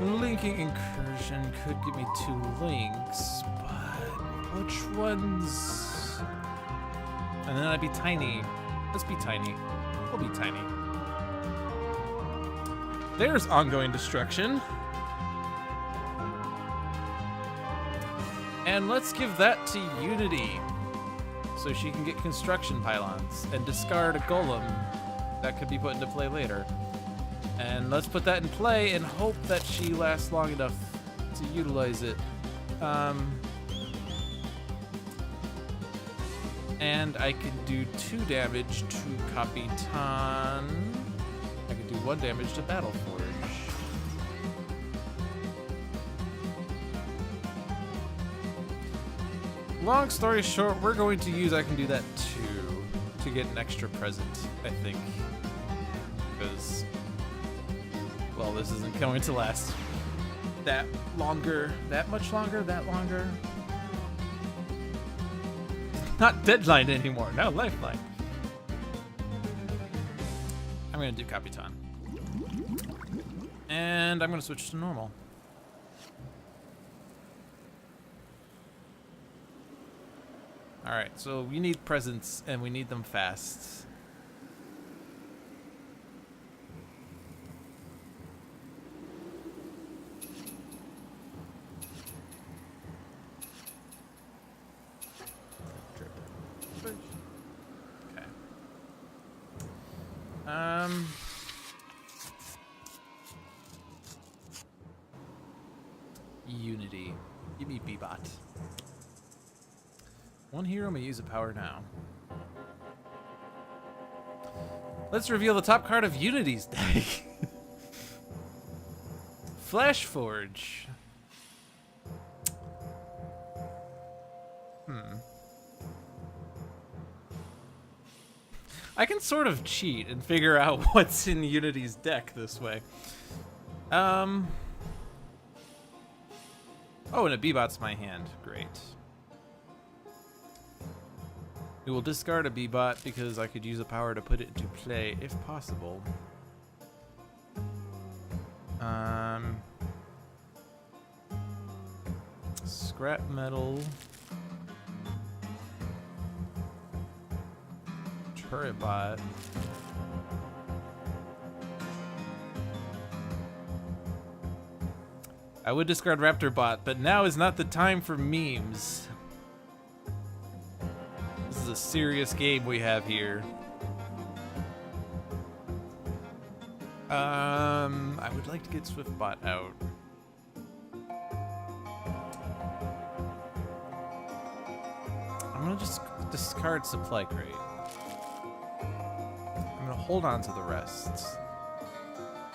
Linking Incursion could give me 2 links, but which ones? And then I'd be tiny. Let's be tiny. We'll be tiny. There's ongoing destruction. And let's give that to Unity, so she can get construction pylons and discard a golem that could be put into play later. And let's put that in play and hope that she lasts long enough to utilize it. And I can do 2 damage to Capitan. I can do 1 damage to Battleforge. Long story short, we're going to use I can do that too to get an extra present, I think. Because, well, this isn't going to last that longer, that much longer, that longer. Not Deadline anymore, now Lifeline. I'm gonna do Capitan. And I'm gonna switch to normal. Alright, so we need presents, and we need them fast. Okay. Unity. Give me B-Bot. One hero may use a power now. Let's reveal the top card of Unity's deck. Flash Forge. I can sort of cheat and figure out what's in Unity's deck this way. Oh, and a B-Bot's my hand. Great. We will discard a B-Bot because I could use a power to put it into play if possible. Scrap metal. Turret bot. I would discard Raptor Bot, but now is not the time for memes. This is a serious game we have here. I would like to get Swiftbot out. I'm gonna just discard Supply Crate. I'm gonna hold on to the rest.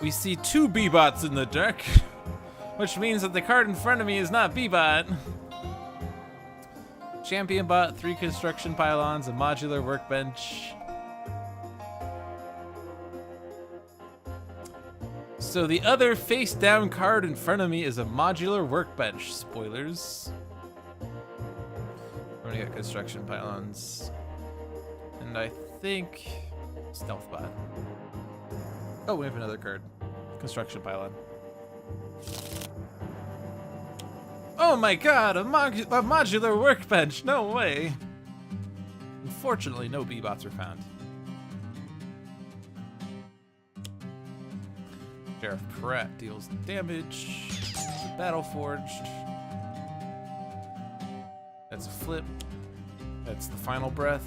We see 2 B-Bots in the deck, which means that the card in front of me is not B-Bot. Champion Bot, 3 construction pylons, a modular workbench. So the other face-down card in front of me is a modular workbench. Spoilers. I'm gonna get construction pylons. And I think Stealth Bot. Oh, we have another card. Construction pylon. Oh my god, a modular workbench! No way! Unfortunately, no B-Bots are found. Sheriff Pratt deals damage. Battle Forged. That's a flip. That's the final breath.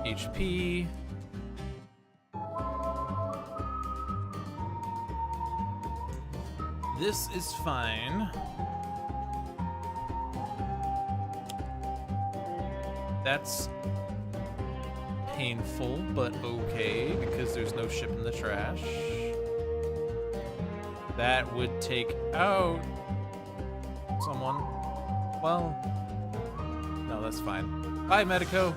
HP. This is fine. That's painful, but okay, because there's no ship in the trash. That would take out someone. Well, no, that's fine. Bye, Medico.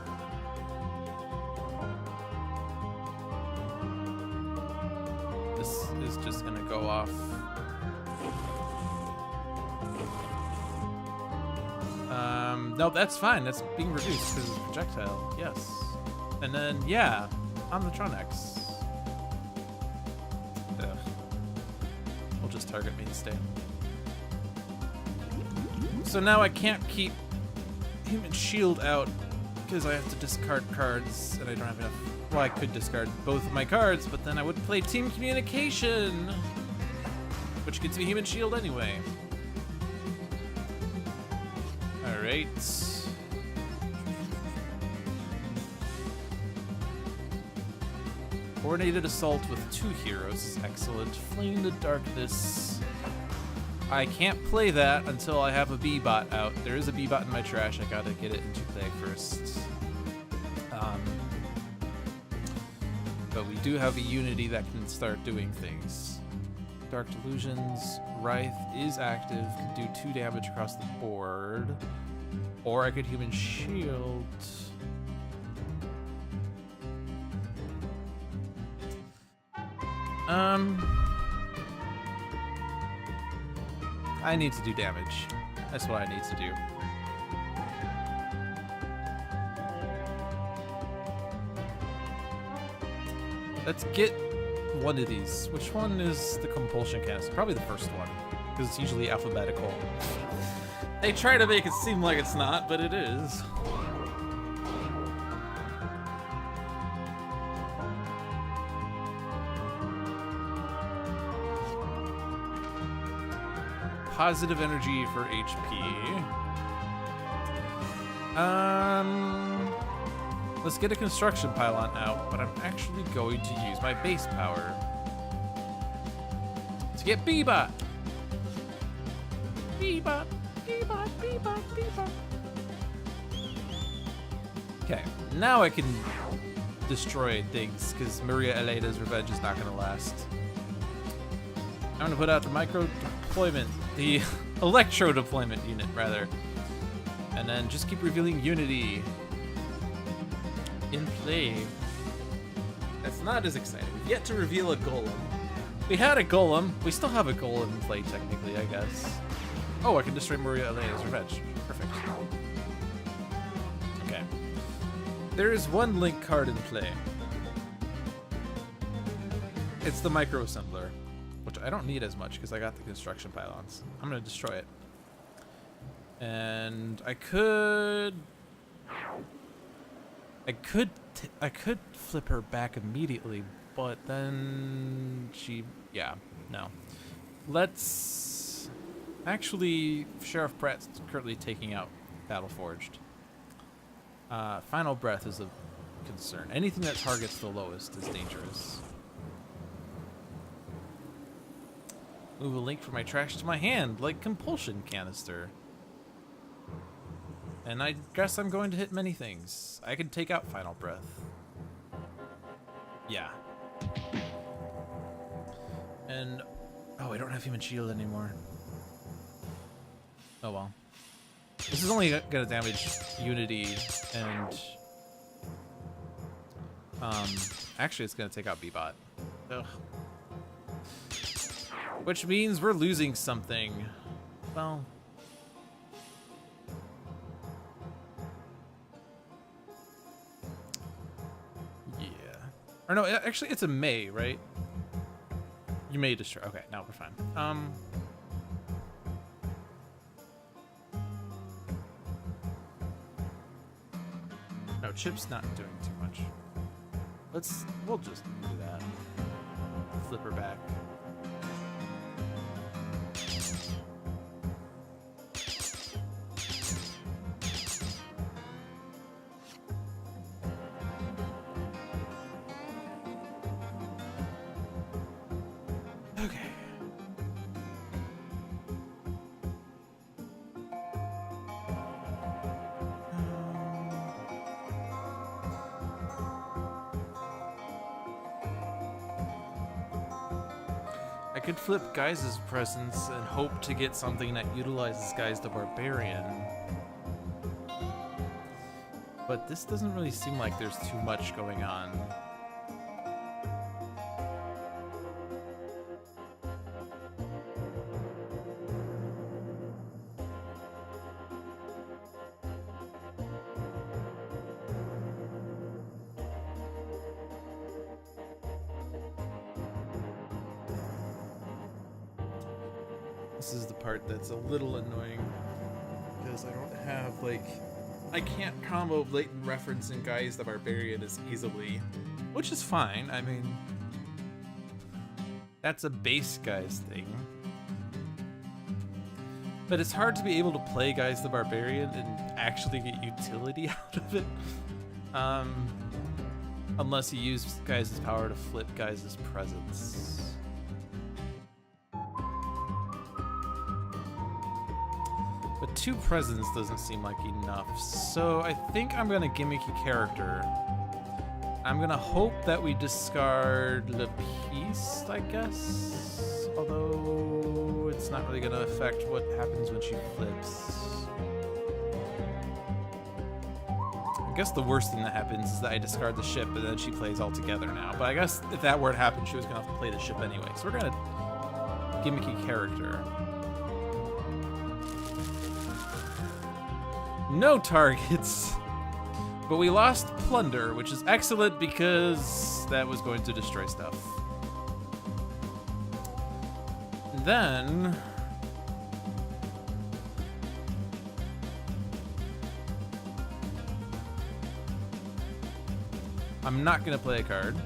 This is just gonna go off. No, that's fine. That's being reduced because it's a projectile. Yes. And then, yeah, Omnitronics. Ugh. We'll just target mainstay. So now I can't keep Human Shield out because I have to discard cards and I don't have enough. Well, I could discard both of my cards, but then I would play Team Communication, which gets me Human Shield anyway. Alright. Coordinated Assault with 2 heroes is excellent. Fleeing the Darkness. I can't play that until I have a B-Bot out. There is a B-Bot in my trash. I gotta get it into play first. But we do have a Unity that can start doing things. Dark Delusions. Wraith is active. Can do 2 damage across the board. Or I could Human Shield. I need to do damage. That's what I need to do. Let's get one of these. Which one is the Compulsion Canister? Probably the first one, because it's usually alphabetical. They try to make it seem like it's not, but it is. Positive energy for HP. Let's get a construction pylon out, but I'm actually going to use my base power to get Bebot. Bebot, Bebot, Bebot, Bebot. Okay, now I can destroy things because Maria Elena's revenge is not going to last. I'm going to put out the micro deployment, the electro deployment unit rather, and then just keep revealing Unity in play. That's not as exciting. We've yet to reveal a golem. We had a golem. We still have a golem in play technically, I guess. Oh, I can destroy Maria Elena's revenge. Perfect. Okay. There is one Link card in play. It's the micro assembler, which I don't need as much because I got the construction pylons. I'm gonna destroy it. And I could flip her back immediately, but then no. Let's actually, Sheriff Pratt's currently taking out Battleforged. Final Breath is a concern. Anything that targets the lowest is dangerous. Move a link from my trash to my hand, like Compulsion Canister. And I guess I'm going to hit many things. I can take out Final Breath. Yeah. And, oh, I don't have Human Shield anymore. Oh well. This is only gonna damage Unity and, actually it's gonna take out Bebot. Ugh. Which means we're losing something. Well, yeah. Or no, actually it's a May, right? You may destroy. Okay, now we're fine. No, Chip's not doing too much. We'll just do that. Flip her back. Okay. I could flip Guy's presence and hope to get something that utilizes Guise the Barbarian. But this doesn't really seem like there's too much going on. This is the part that's a little annoying because I don't have, like, I can't combo Blatant Reference and Guise the Barbarian as easily, which is fine. I mean, that's a base Guise thing. But it's hard to be able to play Guise the Barbarian and actually get utility out of it. Unless you use Guise's power to flip Guise's presence. But 2 presents doesn't seem like enough, so I think I'm gonna gimmicky character. I'm gonna hope that we discard Le Peace, I guess? Although it's not really gonna affect what happens when she flips. I guess the worst thing that happens is that I discard the ship and then she plays all together now. But I guess if that were to happen, she was gonna have to play the ship anyway. So we're gonna gimmicky character. No targets, but we lost Plunder, which is excellent because that was going to destroy stuff. And then I'm not gonna play a card.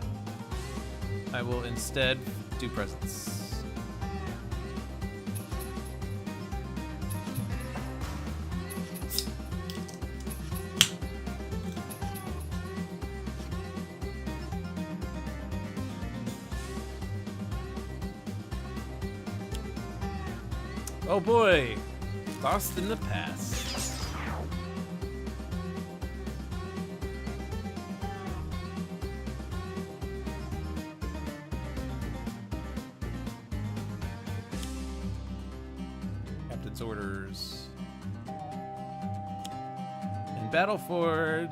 I will instead do presents. Oh boy, Lost in the Past. Captain's orders. And Battleforge.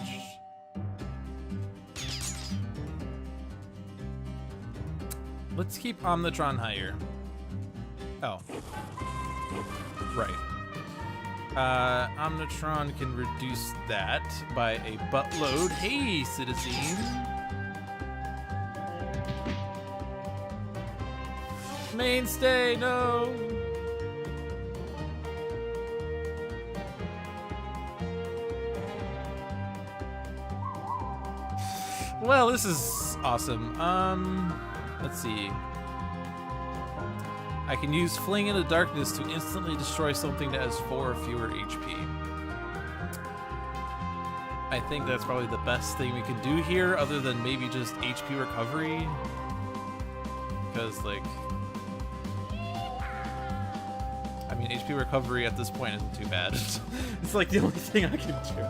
Let's keep Omnitron higher. Oh. Right. Omnitron can reduce that by a buttload. Hey, citizen. Mainstay, no. Well, this is awesome. Let's see. I can use Fling into Darkness to instantly destroy something that has 4 or fewer HP. I think that's probably the best thing we can do here, other than maybe just HP recovery. Because, like... I mean, HP recovery at this point isn't too bad. It's like the only thing I can do.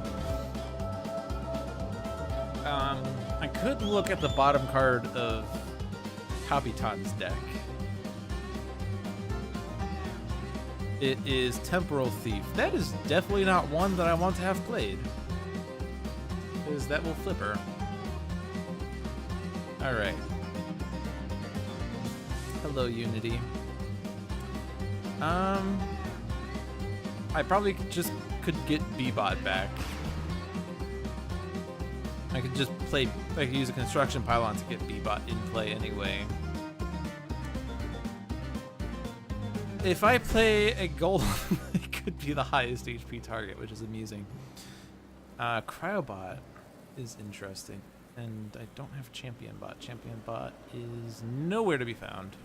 I could look at the bottom card of Capitan's deck. It is Temporal Thief. That is definitely not one that I want to have played, because that will flip her. Alright. Hello, Unity. I probably just could get B-Bot back. I could just play, I could use a Construction Pylon to get B-Bot in play anyway. If I play a Golem, it could be the highest HP target, which is amusing. Cryobot is interesting. And I don't have Champion Bot. Champion Bot is nowhere to be found.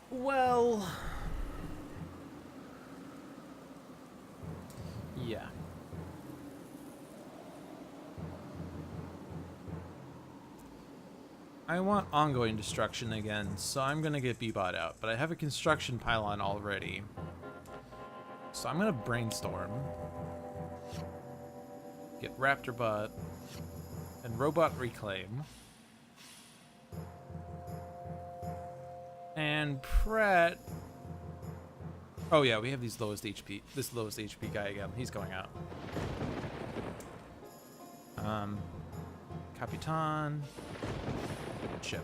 Well... yeah. I want Ongoing Destruction again, so I'm gonna get B-Bot out, but I have a Construction Pylon already. So I'm gonna Brainstorm. Get Raptor Bot and Robot Reclaim. And Pratt. Oh yeah, we have these lowest HP. This lowest HP guy again. He's going out. Capitan. Chip.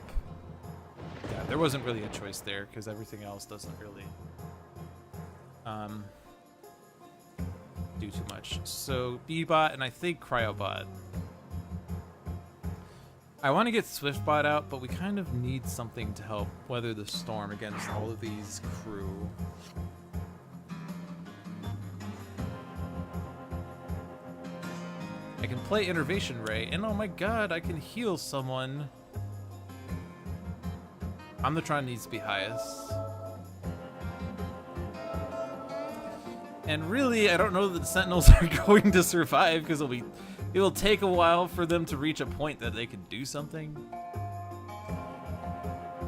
Yeah, there wasn't really a choice there because everything else doesn't really do too much. So B-Bot and I think Cryobot. I want to get Swiftbot out, but we kind of need something to help weather the storm against all of these crew. I can play Innervation Ray, and oh my god, I can heal someone. Omnitron needs to be highest. And really, I don't know that the Sentinels are going to survive, because it will take a while for them to reach a point that they can do something.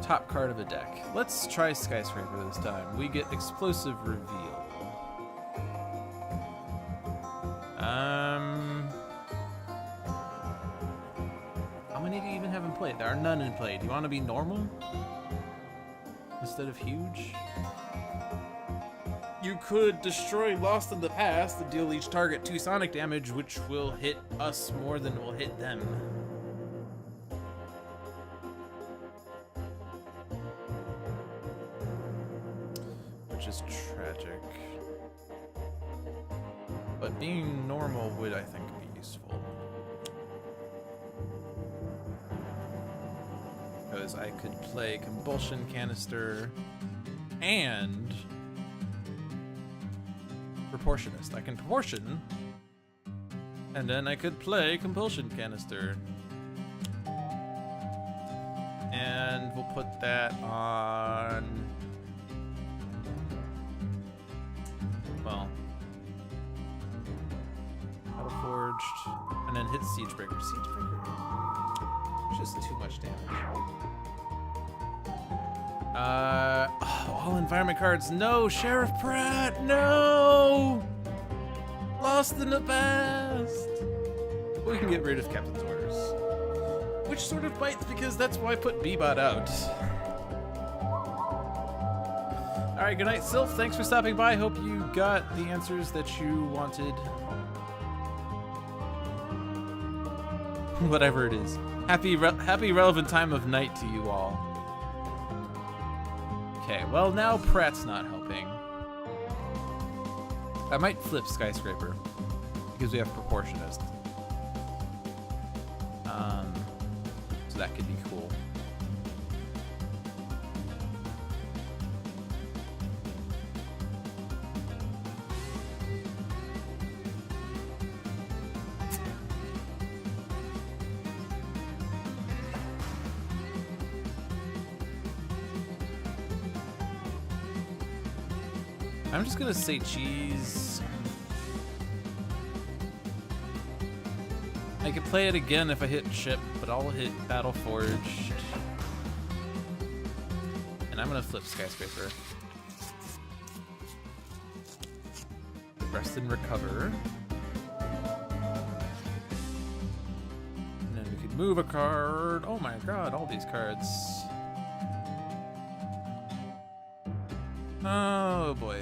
Top card of a deck. Let's try Skyscraper this time. We get Explosive Reveal. How many do you even have in play? There are none in play. Do you want to be normal instead of huge? You could destroy Lost in the Past to deal each target 2 sonic damage, which will hit us more than will hit them. Which is tragic. But being normal would, I think, be useful. Because I could play Compulsion Canister and Proportionist. I can Proportion, and then I could play Compulsion Canister. And we'll put that on... well... Battleforged, and then hit Siegebreaker. Siegebreaker, just too much damage. All environment cards. No, Sheriff Pratt. No, lost in the past. We can get rid of Captain's Orders, which sort of bites because that's why I put B-Bot out. All right, good night, Sylph. Thanks for stopping by. Hope you got the answers that you wanted. Whatever it is. Happy relevant time of night to you all. Okay, well now Pratt's not helping. I might flip Skyscraper because we have Proportionist. So that could be cool. I'm just gonna say cheese. I could play it again if I hit ship, but I'll hit Battleforged. And I'm gonna flip Skyscraper. Rest and recover. And then we could move a card. Oh my god, all these cards. Oh boy.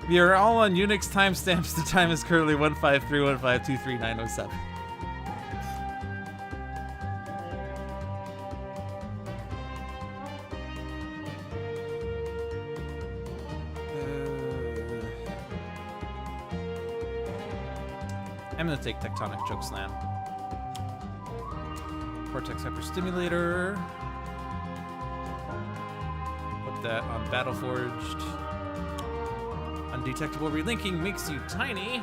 We are all on Unix timestamps. The time is currently 15315233907. I'm gonna take Tectonic Chokeslam. Cortex Hyperstimulator. Put that on Battleforged. Undetectable relinking makes you tiny.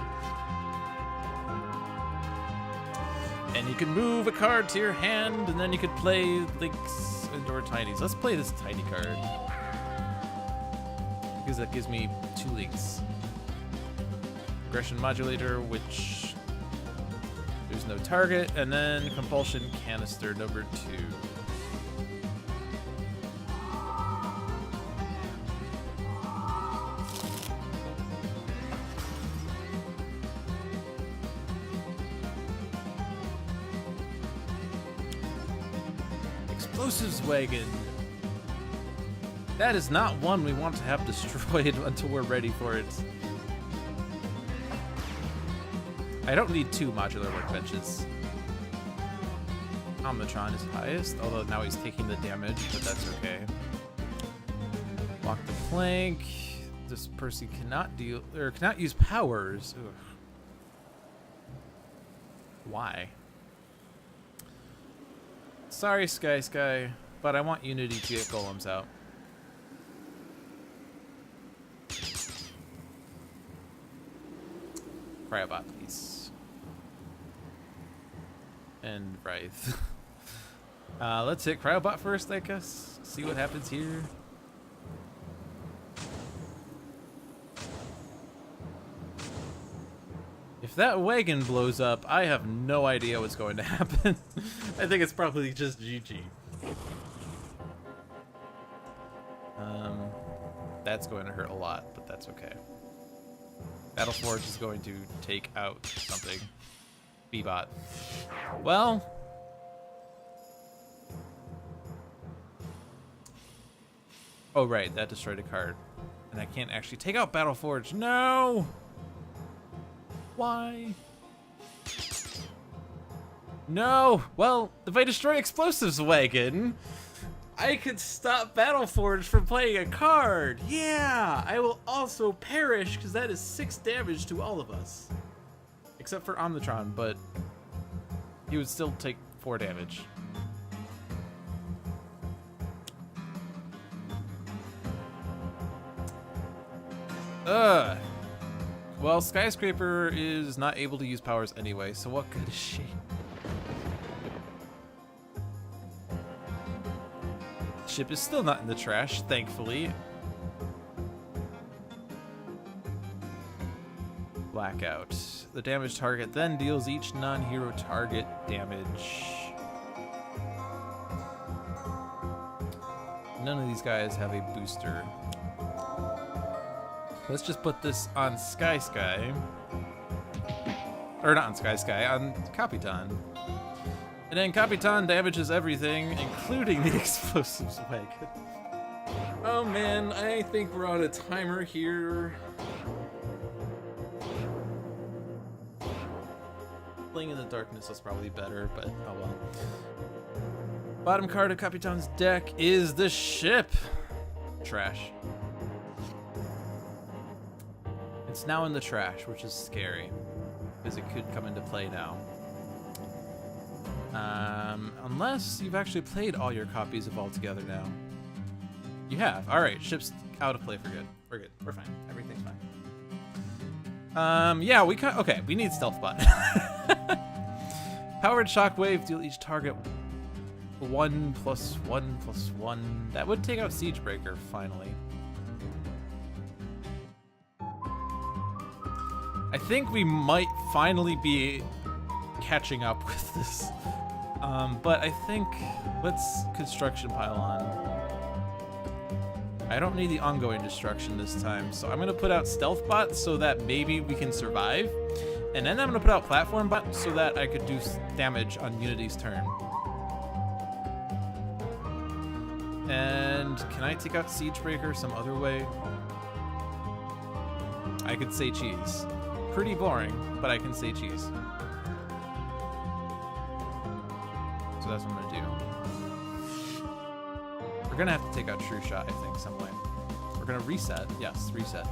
And you can move a card to your hand, and then you could play links and/or tinies. Let's play this tiny card. Because that gives me 2 links. Aggression Modulator, which there's no target, and then Compulsion Canister number 2. Explosives Wagon. That is not one we want to have destroyed until we're ready for it. I don't need 2 modular workbenches. Omnitron is highest, although now he's taking the damage, but that's okay. Walk the plank. This person cannot deal or cannot use powers. Ugh. Why? Sorry, Sky, but I want Unity to get golems out. Cryobot, please. And Wraith. Let's hit Cryobot first, I guess. See what happens here. If that wagon blows up, I have no idea what's going to happen. I think it's probably just GG. That's going to hurt a lot, but that's okay. Battleforge is going to take out something. B-Bot. Well. Oh, right. That destroyed a card. And I can't actually take out Battleforge. No! Why? No! Well, if I destroy Explosives Wagon, I could stop Battleforge from playing a card. Yeah, I will also perish because that is 6 damage to all of us. Except for Omnitron, but he would still take 4 damage. Well, Skyscraper is not able to use powers anyway, so what good is she? Ship is still not in the trash, thankfully. Blackout. The damaged target then deals each non-hero target damage. None of these guys have a booster. Let's just put this on Sky. Or not on Sky, on Capitan. And then Capitan damages everything, including the explosives wagon. Oh man, I think we're on a timer here. Playing in the darkness is probably better, but oh well. Bottom card of Capitan's deck is the ship. Trash. It's now in the trash, which is scary, because it could come into play now. Unless you've actually played all your copies of All Together now. You have. All right, ship's out of play for good. We're good. We're fine. Everything's fine. Yeah, okay, we need Stealth Bot. Powered Shockwave, deal each target 1/1/1. That would take out Siegebreaker, finally. I think we might finally be catching up with this. But I think let's Construction Pylon. I don't need the ongoing destruction this time, so I'm gonna put out Stealth Bot so that maybe we can survive. And then I'm gonna put out Platform Bot so that I could do damage on Unity's turn. And can I take out Siegebreaker some other way? I could say cheese. Pretty boring, but I can say cheese. So that's what I'm gonna do. We're gonna have to take out True Shot, I think, some way. We're gonna reset. Yes, reset.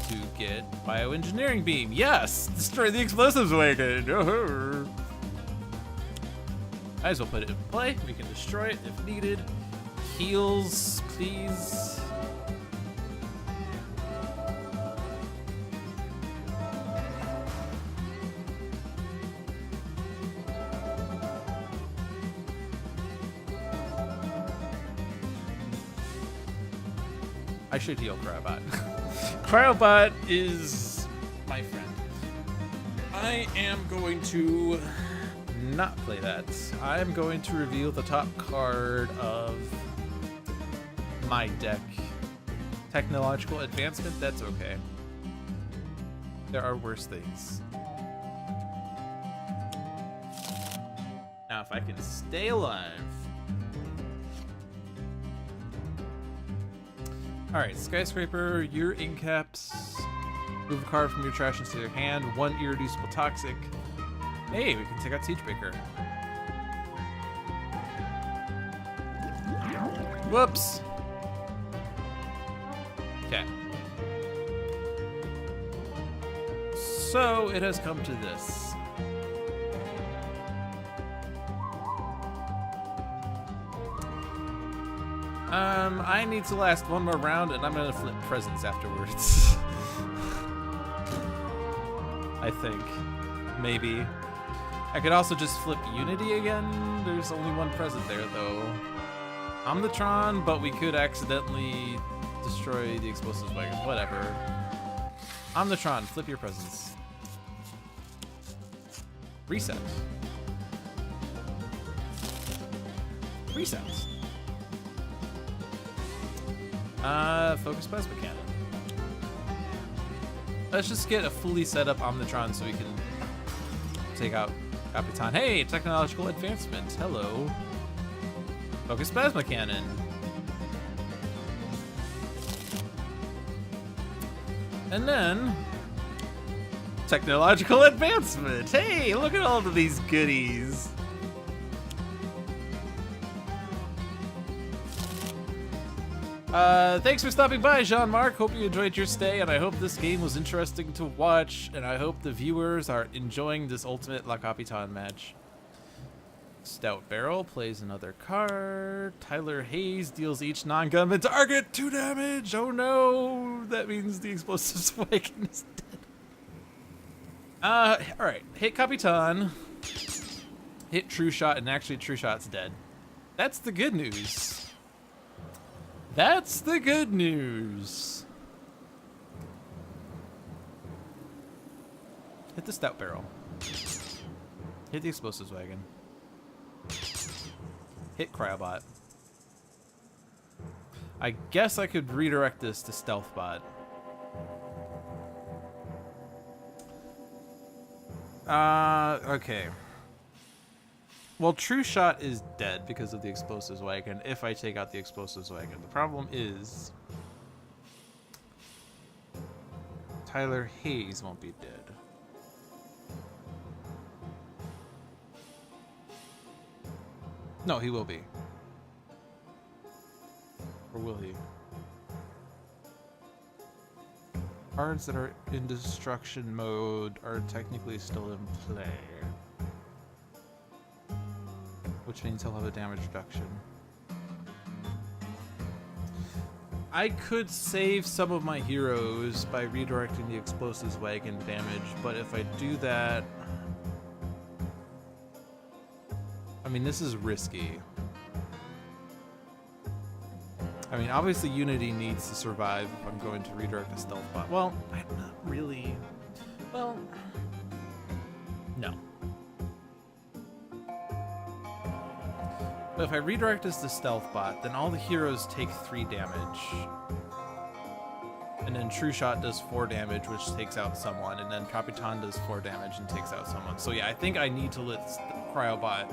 To get Bioengineering Beam. Yes! Destroy the explosives wagon! Might as well put it in play. We can destroy it if needed. Heals, please. I should heal Cryobot. Cryobot is my friend. I am going to not play that. I'm going to reveal the top card of my deck. Technological Advancement, that's okay. There are worse things. Now if I can stay alive. Alright, Skyscraper, your incaps. Move a card from your trash into your hand. 1 Irreducible Toxic. Hey, we can take out Siegebreaker. Whoops. Okay. So, it has come to this. I need to last one more round, and I'm gonna flip presents afterwards. I think. Maybe. I could also just flip Unity again. There's only one present there, though. Omnitron, but we could accidentally destroy the explosives wagon. Whatever. Omnitron, flip your presents. Reset. Reset. Focus Plasma Cannon. Let's just get a fully set up Omnitron so we can take out Capitan. Hey, Technological Advancement. Hello. Focus Plasma Cannon. And then Technological Advancement. Hey, look at all of these goodies. Thanks for stopping by, Jean-Marc. Hope you enjoyed your stay, and I hope this game was interesting to watch, and I hope the viewers are enjoying this Ultimate La Capitan match. Stout Barrel plays another card. Tyler Hayes deals each non-gunman target 2 damage. Oh no, that means the explosive wagon is dead. Alright. Hit Capitan. Hit True Shot, and actually True Shot's dead. That's the good news. That's the good news. Hit the Stout Barrel. Hit the Explosives Wagon. Hit Cryobot. I guess I could redirect this to Stealth Bot. Okay. Well, True Shot is dead because of the Explosives Wagon if I take out the Explosives Wagon. The problem is Tyler Hayes won't be dead. No, he will be. Or will he? Cards that are in destruction mode are technically still in play. Which means he'll have a damage reduction. I could save some of my heroes by redirecting the Explosives Wagon damage, but if I do that... I mean, this is risky. I mean, obviously Unity needs to survive if I'm going to redirect a Stealth Bot. Well, I'm not really... Well... No. But if I redirect this to Stealth Bot, then all the heroes take 3 damage. And then True Shot does 4 damage, which takes out someone. And then Capitan does 4 damage and takes out someone. So yeah, I think I need to let Cryobot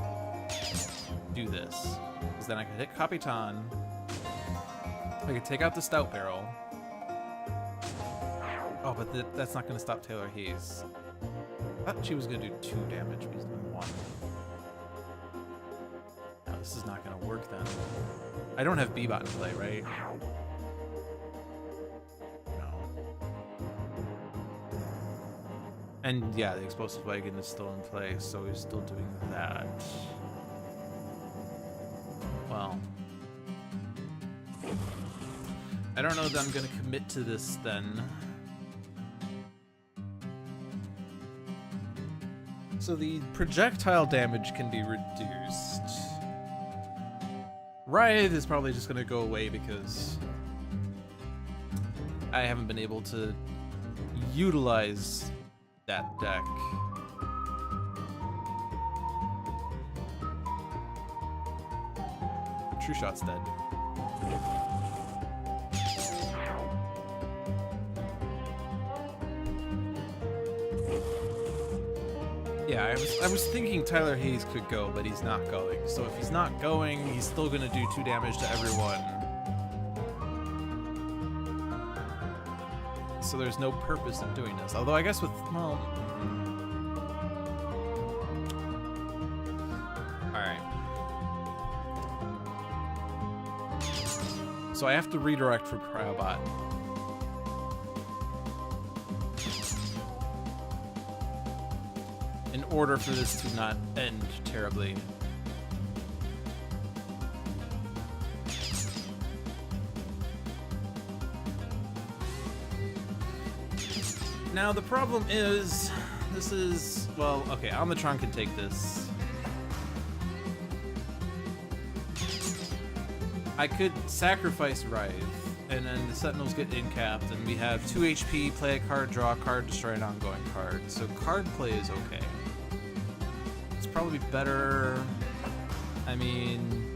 do this. Because then I can hit Capitan. I can take out the Stout Barrel. Oh, but that's not going to stop Taylor Hayes. I thought she was going to do 2 damage. He's doing 1. No, this is not going to work then. I don't have B-Bot in play, right? No. And yeah, the Explosive Wagon is still in play, so he's still doing that. Well... I don't know that I'm going to commit to this then. So the projectile damage can be reduced. Writhe is probably just going to go away because I haven't been able to utilize that deck. True Shot's dead. Yeah, I was thinking Tyler Hayes could go, but he's not going. So if he's not going, he's still going to do 2 damage to everyone. So there's no purpose in doing this. Although I guess with, well... Alright. So I have to redirect for Cryobot. In order for this to not end terribly. Now the problem is, this is, well, okay, Omnitron can take this. I could sacrifice Writhe, and then the Sentinels get incapped, and we have 2 HP, play a card, draw a card, destroy an ongoing card. So card play is okay. It's probably better, I mean,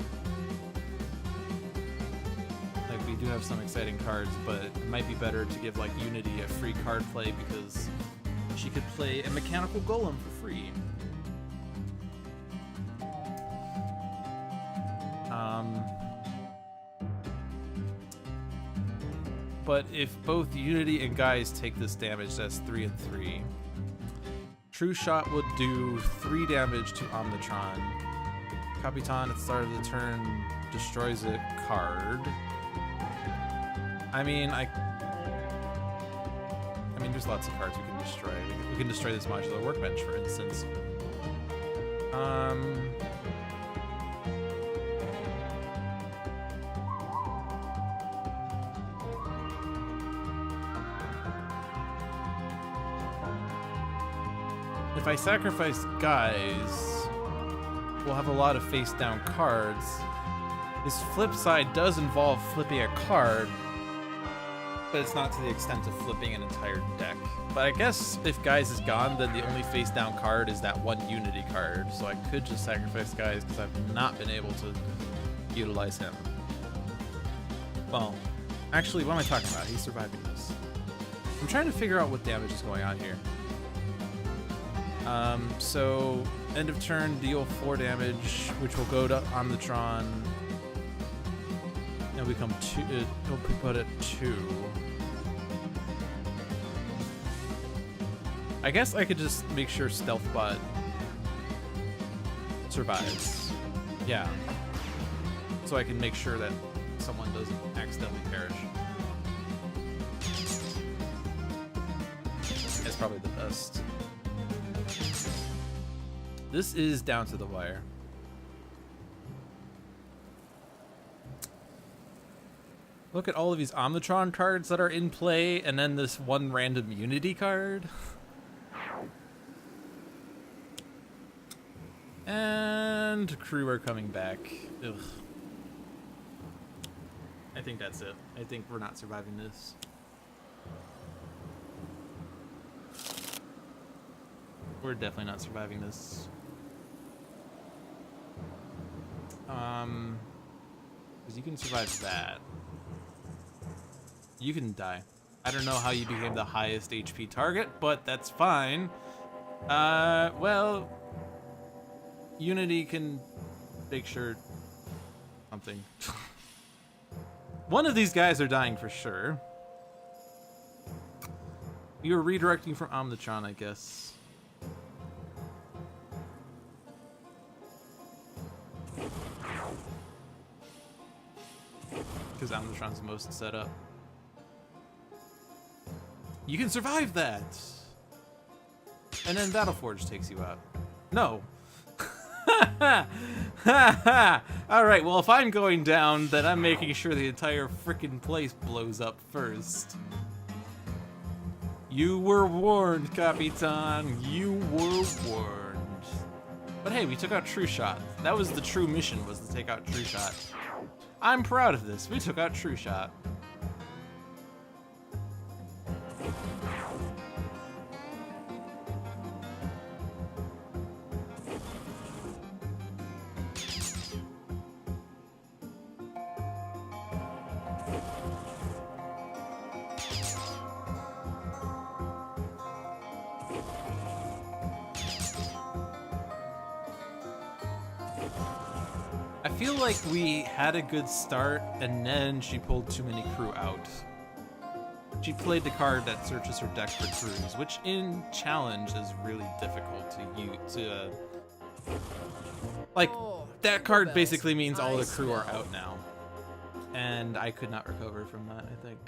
like we do have some exciting cards, but it might be better to give like Unity a free card play because she could play a Mechanical Golem for free. But if both Unity and Guys take this damage, that's 3 and 3. True Shot would do 3 damage to Omnitron. Capitan at the start of the turn destroys a card. I mean, there's lots of cards we can destroy. We can destroy this modular workbench, for instance. If I sacrifice guys, we'll have a lot of face-down cards. This flip side does involve flipping a card, but it's not to the extent of flipping an entire deck. But I guess if Guys is gone, then the only face-down card is that one Unity card. So I could just sacrifice Guys because I've not been able to utilize him. Well, actually, what am I talking about? He's surviving this. I'm trying to figure out what damage is going on here. So end of turn, deal 4 damage, which will go to Omnitron. And we come to it'll put it 2. I guess I could just make sure Stealthbot survives. Yeah. So I can make sure that someone doesn't accidentally perish. That's probably the best. This is down to the wire. Look at all of these Omnitron cards that are in play, and then this one random Unity card. And crew are coming back. Ugh. I think that's it. I think we're not surviving this. We're definitely not surviving this. Because you can survive that. You can die. I don't know how you became the highest HP target, but that's fine. Well, Unity can make sure something. One of these guys are dying for sure. You're redirecting from Omnitron, I guess. Because Omnitron's most set up. You can survive that! And then Battleforge takes you out. No. Alright, well if I'm going down, then I'm making sure the entire frickin' place blows up first. You were warned, Capitan. You were warned. But hey, we took out True Shot. That was the true mission, was to take out True Shot. I'm proud of this. We took out True Shot. I feel like we had a good start, and then she pulled too many crew out. She played the card that searches her deck for crews, which in challenge is really difficult to like, that card basically means all the crew are out now. And I could not recover from that, I think.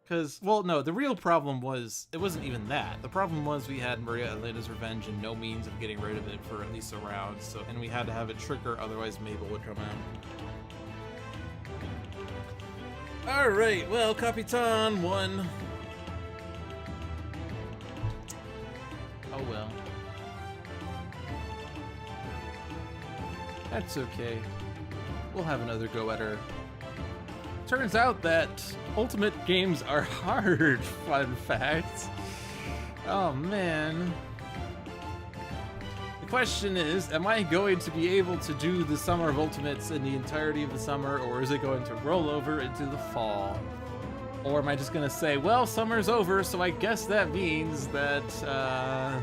Because, well, no, the real problem was, it wasn't even that. The problem was we had Maria Elena's Revenge and no means of getting rid of it for at least a round, so, and we had to have it trigger, otherwise Mabel would come out. Alright, well, Capitan won. Oh well. That's okay. We'll have another go at her. Turns out that Ultimate games are hard, fun fact. Oh man. The question is, am I going to be able to do the Summer of Ultimates in the entirety of the summer, or is it going to roll over into the fall? Or am I just gonna say, well, summer's over, so I guess that means that, I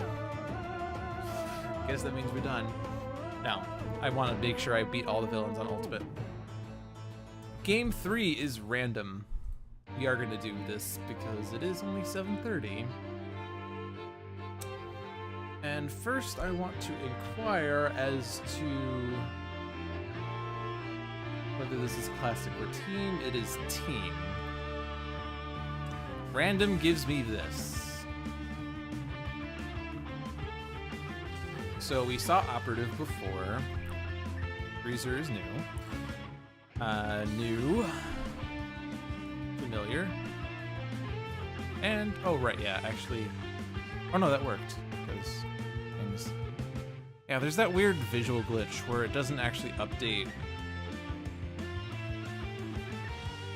guess that means we're done. Now, I want to make sure I beat all the villains on Ultimate. Game 3 is random. We are going to do this because it is only 7:30. And first I want to inquire as to whether this is classic or team. It is team. Random gives me this. So we saw Operative before. Greaser is new. New. Familiar. And, oh right, yeah, actually. Oh no, that worked. Because things. Yeah, there's that weird visual glitch where it doesn't actually update.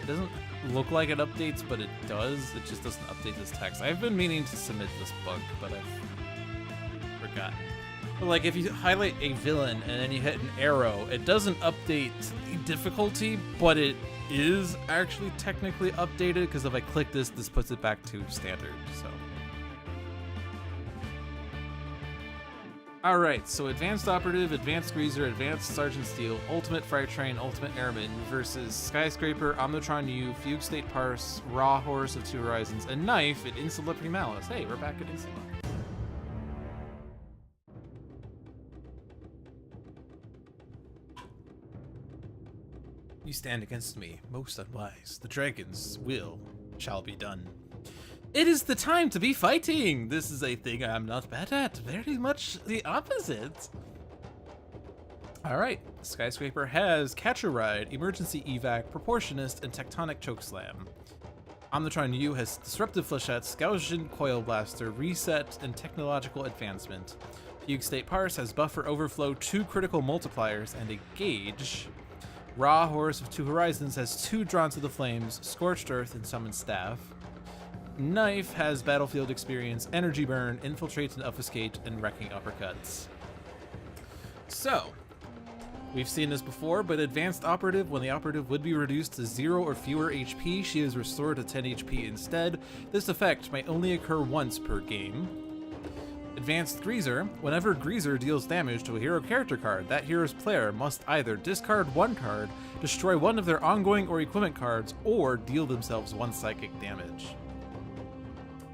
It doesn't look like it updates, but it does. It just doesn't update this text. I've been meaning to submit this bug, but I've forgotten. But like if you highlight a villain and then you hit an arrow, it doesn't update the difficulty, but it is actually technically updated because if I click this puts it back to standard, so. Alright, so Advanced Operative, Advanced Greaser, Advanced Sergeant Steel, Ultimate Freight Train, Ultimate Airman versus Skyscraper, Omnitron U, Fugue State Parse, Raw Horse of Two Horizons, and Knife at Insula Primalis. Hey, we're back at Insula. You stand against me, most unwise. The dragon's will shall be done. It is the time to be fighting! This is a thing I'm not bad at. Very much the opposite. Alright, Skyscraper has Catcher Ride, Emergency Evac, Proportionist, and Tectonic Chokeslam. Omnitron U has Disruptive Flechette, Gaussian Coil Blaster, Reset, and Technological Advancement. Fugue State Parse has Buffer Overflow, 2 Critical Multipliers, and a Gauge. Raw Horse of Two Horizons has 2 Drawn to the Flames, Scorched Earth, and Summoned Staff. Knife has Battlefield Experience, Energy Burn, Infiltrate and Obfuscate, and Wrecking Uppercuts. So, we've seen this before, but Advanced Operative, when the operative would be reduced to 0 or fewer HP, she is restored to 10 HP instead. This effect might only occur once per game. Advanced Greaser, whenever Greaser deals damage to a hero character card, that hero's player must either discard 1 card, destroy 1 of their ongoing or equipment cards, or deal themselves 1 psychic damage.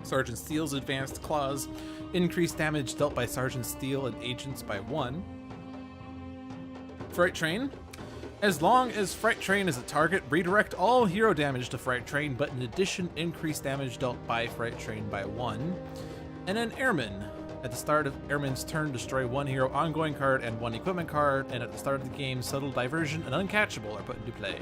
Sergeant Steel's Advanced Claws, increase damage dealt by Sergeant Steel and agents by 1. Freight Train, as long as Freight Train is a target, redirect all hero damage to Freight Train, but in addition, increase damage dealt by Freight Train by 1. And then Airman, at the start of Airman's turn, destroy 1 hero ongoing card and 1 equipment card, and at the start of the game, Subtle Diversion and Uncatchable are put into play.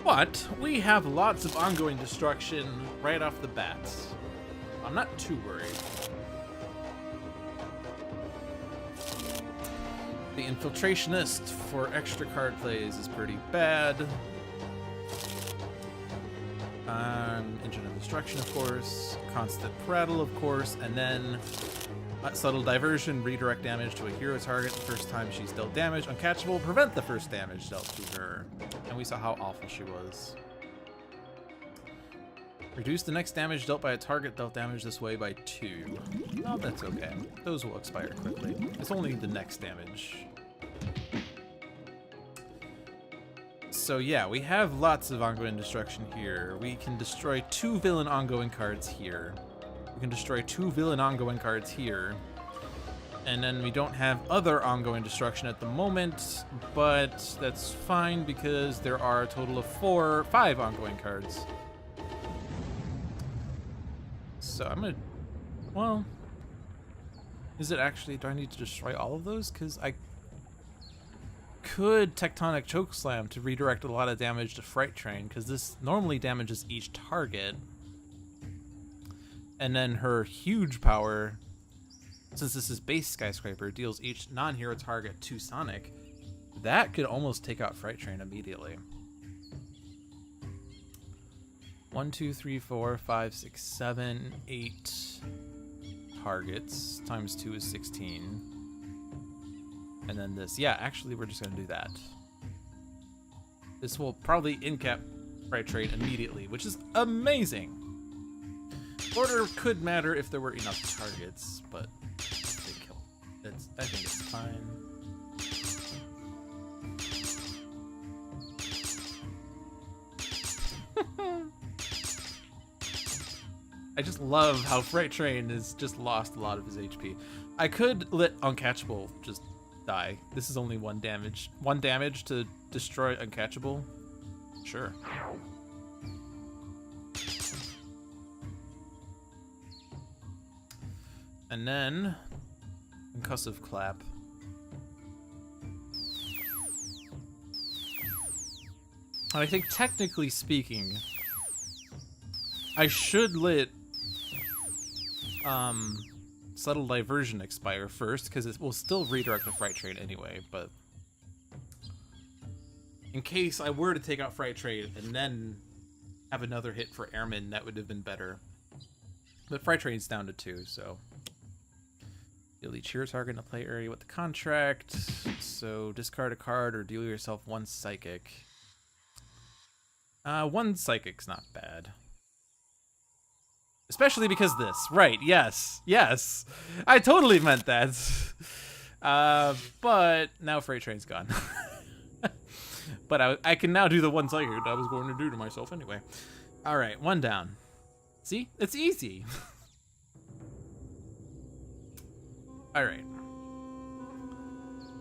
But we have lots of ongoing destruction right off the bat. I'm not too worried. The Infiltrationist for extra card plays is pretty bad. Engine of Destruction, of course. Constant Prattle, of course. And then Subtle Diversion, redirect damage to a hero target the first time she's dealt damage. Uncatchable, prevent the first damage dealt to her. And we saw how awful she was. Reduce the next damage dealt by a target dealt damage this way by 2. Oh, that's okay. Those will expire quickly. It's only the next damage. So yeah, we have lots of ongoing destruction here. We can destroy 2 villain ongoing cards here. We can destroy 2 villain ongoing cards here. And then we don't have other ongoing destruction at the moment, but that's fine because there are a total of 5 ongoing cards. So I'm gonna, well, is it actually, do I need to destroy all of those? Because I could Tectonic Chokeslam to redirect a lot of damage to Freight Train, because this normally damages each target. And then her huge power, since this is base Skyscraper, deals each non-hero target 2 Sonic. That could almost take out Freight Train immediately. 1, 2, 3, 4, 5, 6, 7, 8 targets. Times 2 is 16. And then this. Yeah, actually, we're just going to do that. This will probably incap Freight Train immediately, which is amazing. Order could matter if there were enough targets, but I think it's fine. I just love how Freight Train has just lost a lot of his HP. I could let Uncatchable just die. This is only 1 damage. 1 damage to destroy Uncatchable? Sure. And then concussive clap. And I think technically speaking, I should let subtle diversion expire first, because it will still redirect the Fright Train anyway, but in case I were to take out Fright Train and then have another hit for Airman, that would have been better. But Fright Train's down to 2, so you'll each hero target in a play area with the contract. So discard a card or deal yourself 1 psychic. 1 psychic's not bad. Especially because this. Right, yes. Yes. I totally meant that. But now Freight Train's gone. But I can now do the 1 psychic I was going to do to myself anyway. Alright, 1 down. See? It's easy. Alright.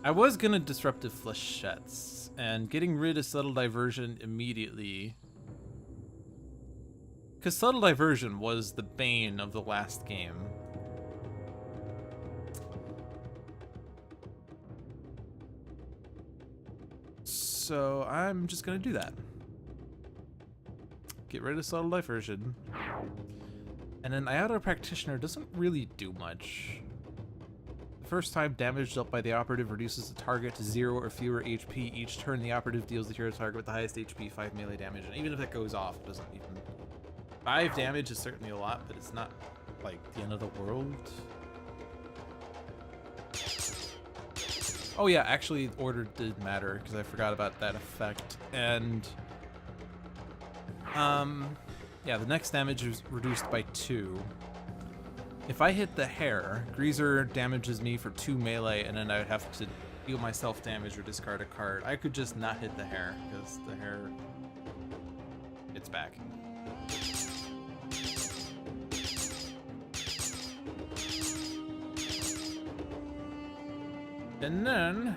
I was gonna Disruptive Flechettes, and getting rid of Subtle Diversion immediately, because Subtle Diversion was the bane of the last game. So I'm just gonna do that. Get rid of Subtle Diversion. And then Iota Practitioner doesn't really do much. The first time damage dealt by the operative reduces the target to 0 or fewer HP. Each turn the operative deals the hero target with the highest HP 5 melee damage. And even if that goes off, it doesn't even... 5 damage is certainly a lot, but it's not like the end of the world. Oh yeah, actually order did matter because I forgot about that effect. And yeah, the next damage is reduced by 2. If I hit the hair, Greaser damages me for 2 melee, and then I would have to deal myself damage or discard a card. I could just not hit the hair because the hair, it's back. And then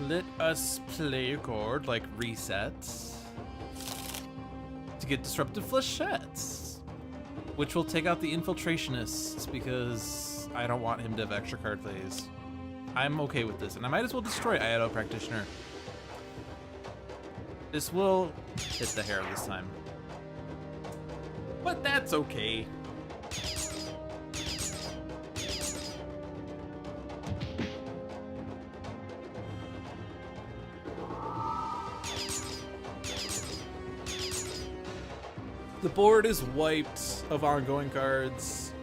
let us play a card like Reset to get Disruptive Flechettes, which will take out the Infiltrationists because I don't want him to have extra card plays. I'm okay with this, and I might as well destroy Iota Practitioner. This will hit the hair this time, but that's okay. The board is wiped of ongoing cards.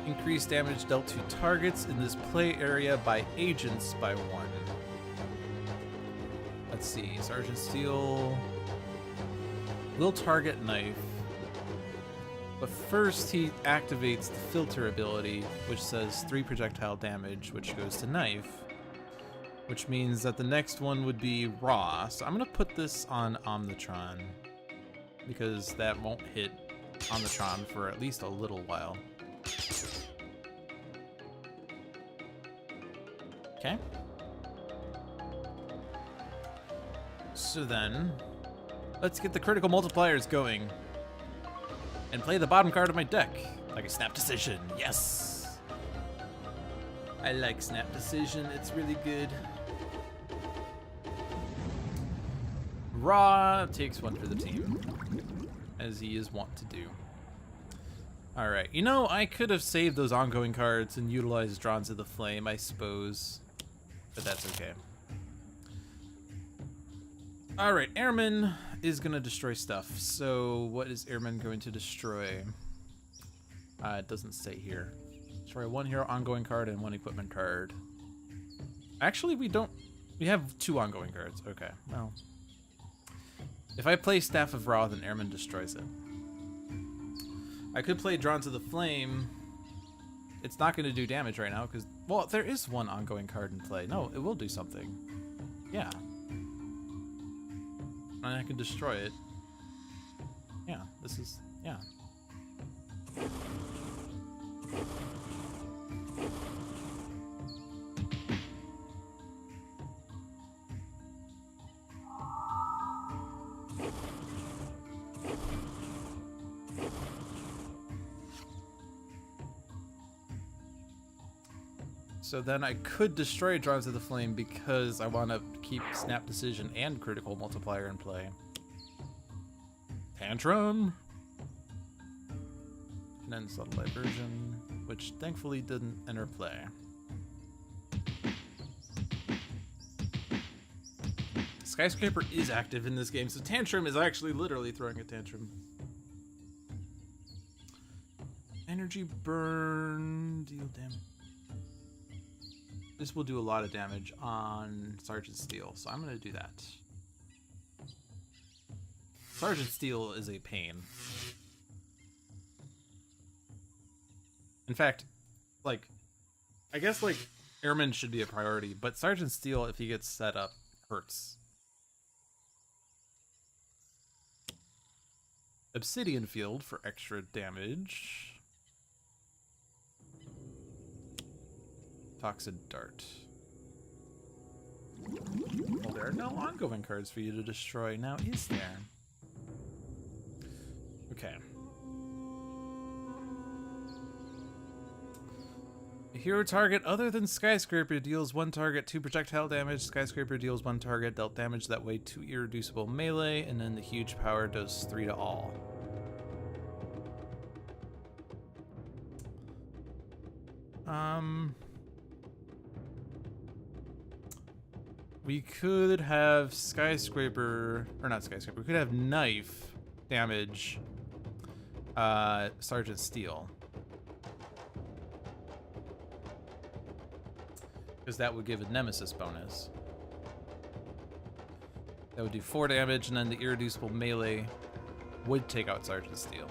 Increase damage dealt to targets in this play area by agents by 1. Let's see, Sergeant Steel will target Knife. But first he activates the filter ability, which says 3 projectile damage, which goes to Knife. Which means that the next one would be Raw. So I'm going to put this on Omnitron, because that won't hit Omnitron for at least a little while. Okay. So then, let's get the critical multipliers going. And play the bottom card of my deck, like a Snap Decision. Yes! I like Snap Decision, it's really good. Raw takes 1 for the team, as he is wont to do. Alright, you know, I could have saved those ongoing cards and utilized Drawn to the Flame, I suppose. But that's okay. Alright, Airman is going to destroy stuff. So what is Airman going to destroy? It doesn't say here. Destroy 1 hero ongoing card and 1 equipment card. Actually, we don't... We have 2 ongoing cards. Okay, well... If I play Staff of Ra, then Airman destroys it. I could play Drawn to the Flame. It's not going to do damage right now, because... Well, there is 1 ongoing card in play. No, it will do something. Yeah. And I can destroy it. Yeah, this is... Yeah. So then I could destroy Drives of the Flame because I want to keep Snap Decision and Critical Multiplier in play. Tantrum! And then Subtle Diversion, which thankfully didn't enter play. Skyscraper is active in this game, so Tantrum is actually literally throwing a tantrum. Energy Burn, deal damage. This will do a lot of damage on Sergeant Steel, so I'm going to do that. Sergeant Steel is a pain. In fact, like, I guess, like, Airman should be a priority, but Sergeant Steel, if he gets set up, hurts. Obsidian Field for extra damage. Toxin Dart. Well, there are no ongoing cards for you to destroy now, is there? Okay. A hero target other than Skyscraper deals 1 target 2 projectile damage. Skyscraper deals 1 target dealt damage that way 2 irreducible melee, and then the huge power does 3 to all. We could have Skyscraper, or not Skyscraper, we could have Knife damage Sergeant Steel. Because that would give a Nemesis bonus. That would do 4 damage, and then the irreducible melee would take out Sergeant Steel.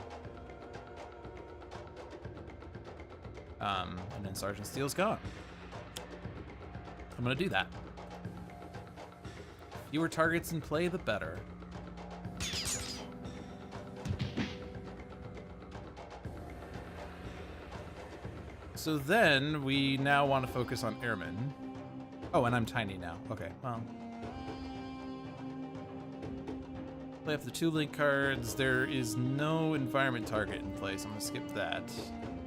And then Sergeant Steel's gone. I'm gonna do that. Fewer targets in play, the better. So then we now want to focus on Airmen. Oh, and I'm tiny now. Okay, well. Play up the 2 link cards. There is no environment target in play, so I'm gonna skip that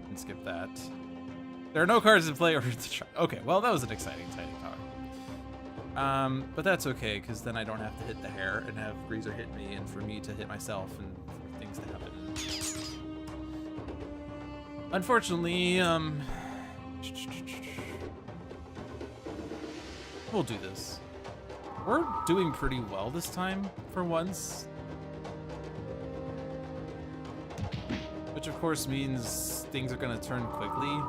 and skip that. There are no cards in play. Okay, well, that was an exciting tiny power. But that's okay, because then I don't have to hit the hair and have Greaser hit me, and for me to hit myself and for things to happen. Unfortunately, we'll do this. We're doing pretty well this time, for once. Which of course means things are gonna turn quickly.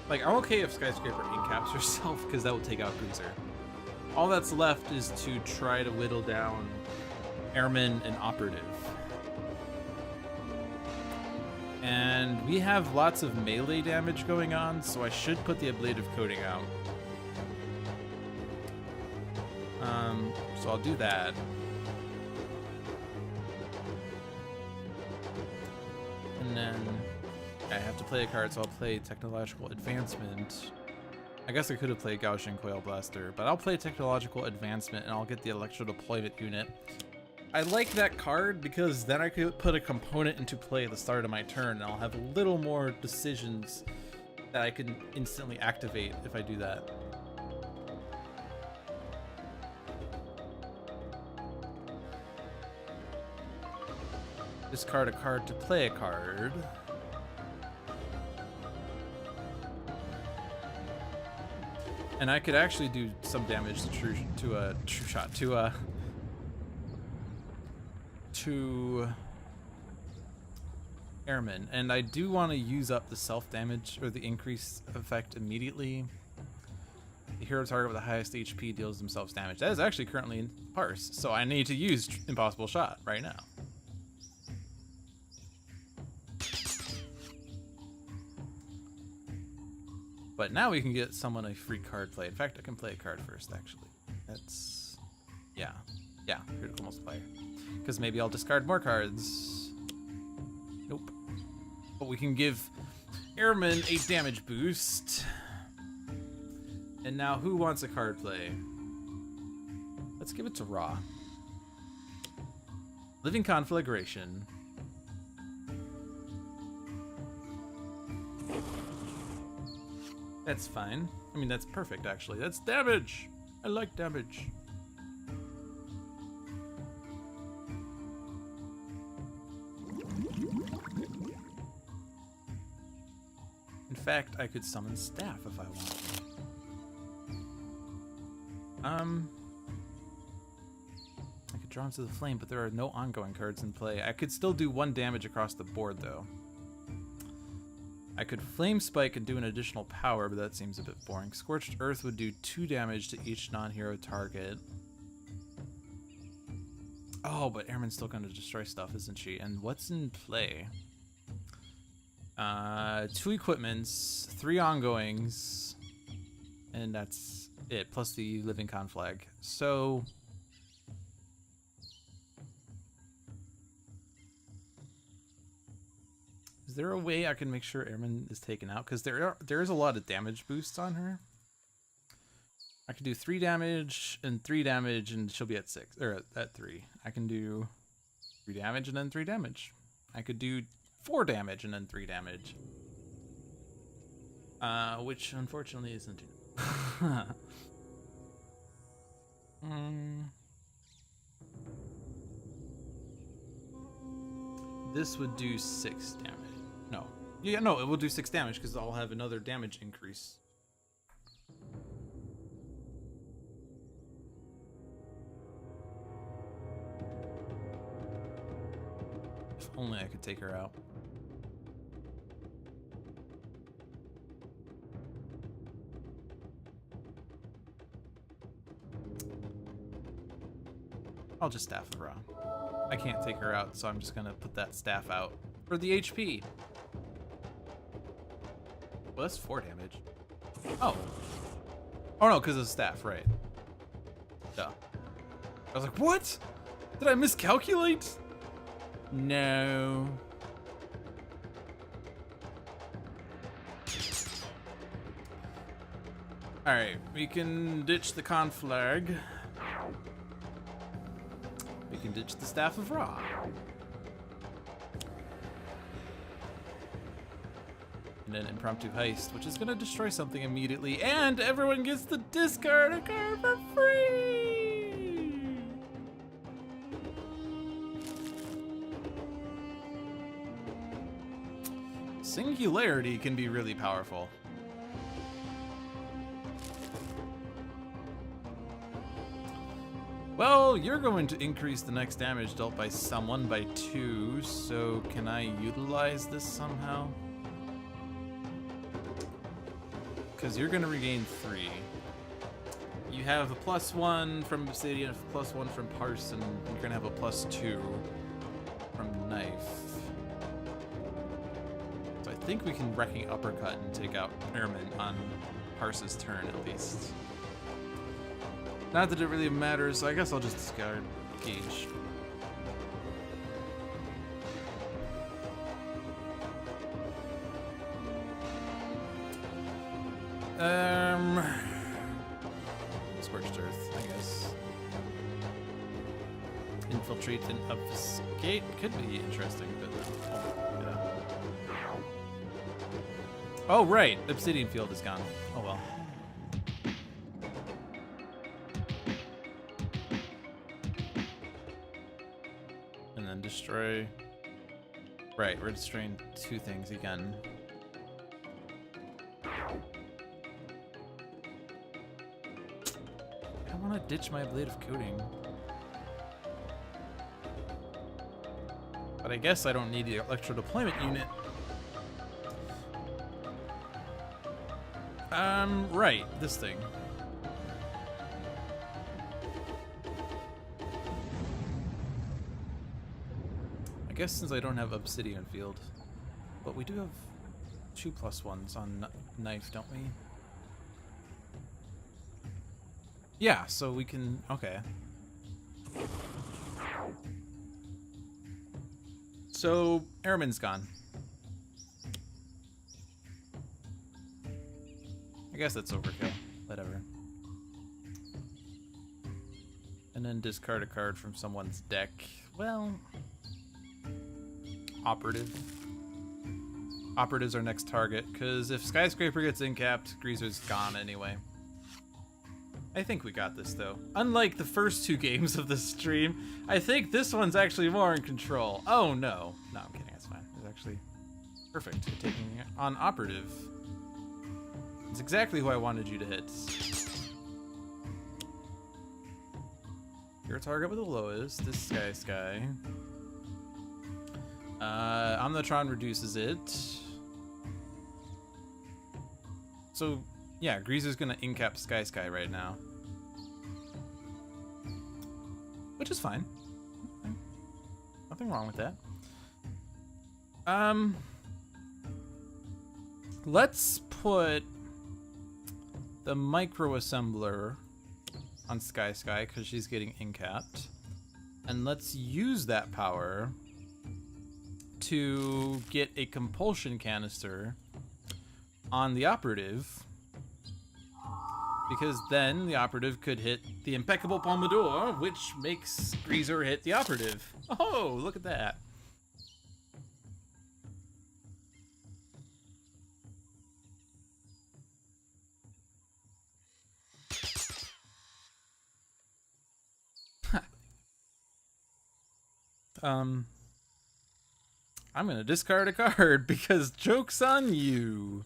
Like, I'm okay if Skyscraper incaps herself, because that will take out Greaser. All that's left is to try to whittle down Airman and Operative. And we have lots of melee damage going on, so I should put the ablative coating out. So I'll do that. And then I have to play a card, so I'll play Technological Advancement. I guess I could have played Gaussian Coil Blaster, but I'll play Technological Advancement and I'll get the Electro Deployment unit. I like that card because then I could put a component into play at the start of my turn, and I'll have a little more decisions that I can instantly activate if I do that. Discard a card to play a card. And I could actually do some damage to Airmen, and I do want to use up the self-damage or the increase effect immediately. The hero target with the highest HP deals themselves damage. That is actually currently in Parse, so I need to use Impossible Shot right now. But now we can get someone a free card play. In fact, I can play a card first, actually. That's... yeah, critical multiplier. Because maybe I'll discard more cards. Nope. But we can give Airman a damage boost. And now who wants a card play? Let's give it to Ra. Living Conflagration. That's fine. I mean, that's perfect, actually. That's damage! I like damage. In fact, I could summon Staff if I wanted. I could draw into the flame, but there are no ongoing cards in play. I could still do 1 damage across the board, though. I could Flame Spike and do an additional power, but that seems a bit boring. Scorched Earth would do 2 damage to each non-hero target. Oh, but Ehrman's still going to destroy stuff, isn't she? And what's in play? 2 equipments, 3 ongoings, and that's it, plus the Living Conflag. So... is there a way I can make sure Ehrman is taken out? Because there is a lot of damage boosts on her. I can do 3 damage and 3 damage, and she'll be at 6 or at 3. I can do 3 damage and then 3 damage. I could do 4 damage and then 3 damage, which unfortunately isn't. This would do 6 damage. No. Yeah, no, it will do 6 damage because I'll have another damage increase. If only I could take her out. I'll just Staff of Ra. I can't take her out, so I'm just gonna put that staff out for the HP. Well, that's 4 damage. Oh. Oh no, because of staff, right. Duh. I was like, what? Did I miscalculate? No. Alright, we can ditch the conflag. We can ditch the Staff of Ra. And then Impromptu Heist, which is gonna destroy something immediately, and everyone gets to discard a card for free! Singularity can be really powerful. Well, you're going to increase the next damage dealt by someone by 2, so can I utilize this somehow? Because you're going to regain 3. You have a +1 from Obsidian, a +1 from Parson. You're going to have a +2 from Knife. So I think we can Wrecking Uppercut and take out Ehrman on Parson's turn at least. Not that it really matters, so I guess I'll just discard Gage. Scorched Earth, I guess. Infiltrate and Obfuscate could be interesting, but yeah. Oh right, Obsidian Field is gone. Oh well. And then destroy. Right, we're destroying 2 things again. I want to ditch my Blade of Coding. But I guess I don't need the Electro Deployment Unit. Right, this thing. I guess since I don't have Obsidian Field, but we do have 2 +1s on Knife, don't we? Yeah, so we can, okay. So, Ehrman's gone. I guess that's overkill, whatever. And then discard a card from someone's deck. Well, Operative. Operative's our next target, because if Skyscraper gets incapped, Greaser's gone anyway. I think we got this, though. Unlike the first 2 games of this stream, I think this one's actually more in control. Oh, no. No, I'm kidding. It's fine. It's actually perfect for taking on Operative. It's exactly who I wanted you to hit. Your target with the lowest, this Sky. Omnitron reduces it. So, yeah, Greaser's gonna incap Sky right now. Which is fine. Okay. Nothing wrong with that. Let's put the micro assembler on Sky because she's getting incapped. And let's use that power to get a compulsion canister on the Operative, because then the Operative could hit the Impeccable Pompadour, which makes Greaser hit the Operative. Oh, look at that. I'm gonna discard a card because joke's on you.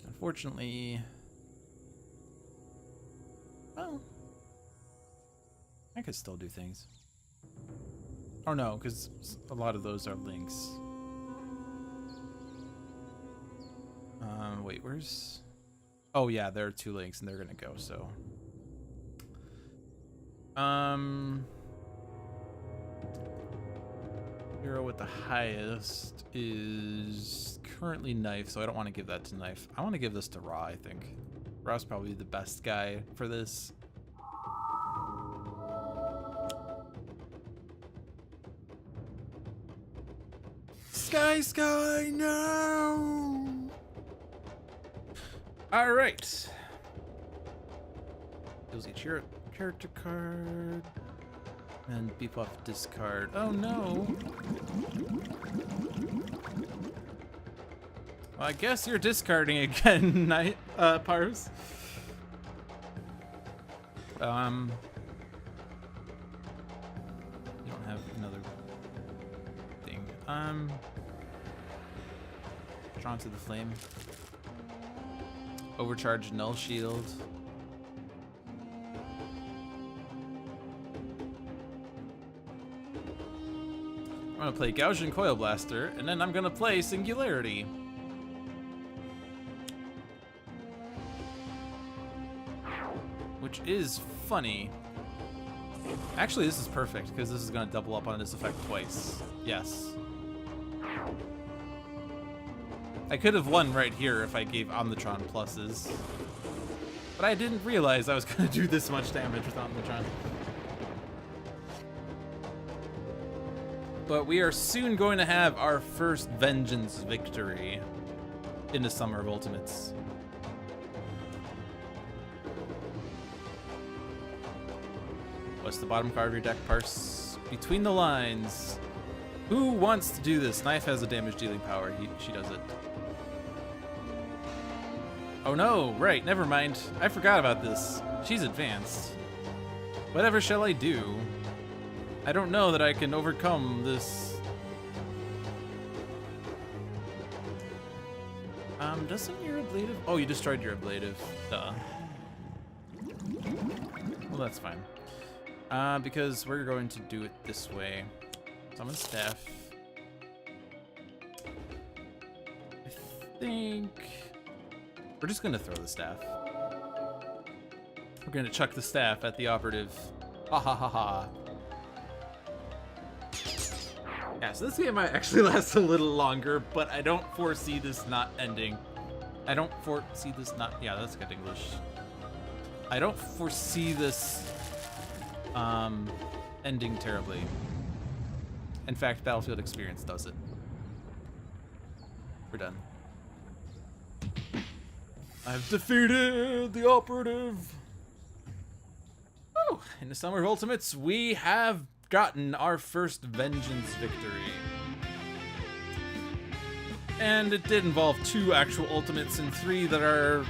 Unfortunately, well, I could still do things. Oh no, because a lot of those are links. Wait, where's... Oh yeah, there are 2 links and they're gonna go, so... Hero with the highest is currently Knife, so I don't want to give that to Knife. I want to give this to Ra, I think. Ra's probably the best guy for this. Sky, no! Alright. You'll see character card. And beef off discard. Oh no! Well, I guess you're discarding again, Night Pars. You don't have another thing. Drawn to the flame. Overcharged null shield. I'm gonna play Gaussian Coil Blaster, and then I'm gonna play Singularity. Which is funny. Actually, this is perfect, because this is gonna double up on this effect twice. Yes. I could have won right here if I gave Omnitron pluses. But I didn't realize I was gonna do this much damage with Omnitron. But we are soon going to have our first Vengeance victory in the Summer of Ultimates. What's the bottom card of your deck, Parse? Between the lines. Who wants to do this? Knife has a damage dealing power. She does it. Oh no, right, never mind. I forgot about this. She's advanced. Whatever shall I do? I don't know that I can overcome this. Doesn't your ablative... Oh, you destroyed your ablative. Duh. Well, that's fine. Because we're going to do it this way. Summon Staff. I think... We're just gonna throw the staff. We're gonna chuck the staff at the Operative. Ha ha ha ha. Yeah, so this game might actually last a little longer, but I don't foresee this not ending. I don't foresee this not... Yeah, that's good English. I don't foresee this ending terribly. In fact, Battlefield Experience does it. We're done. I've defeated the Operative! Oh, in the Summer of Ultimates, we have gotten our first Vengeance victory. And it did involve 2 actual ultimates and 3 that are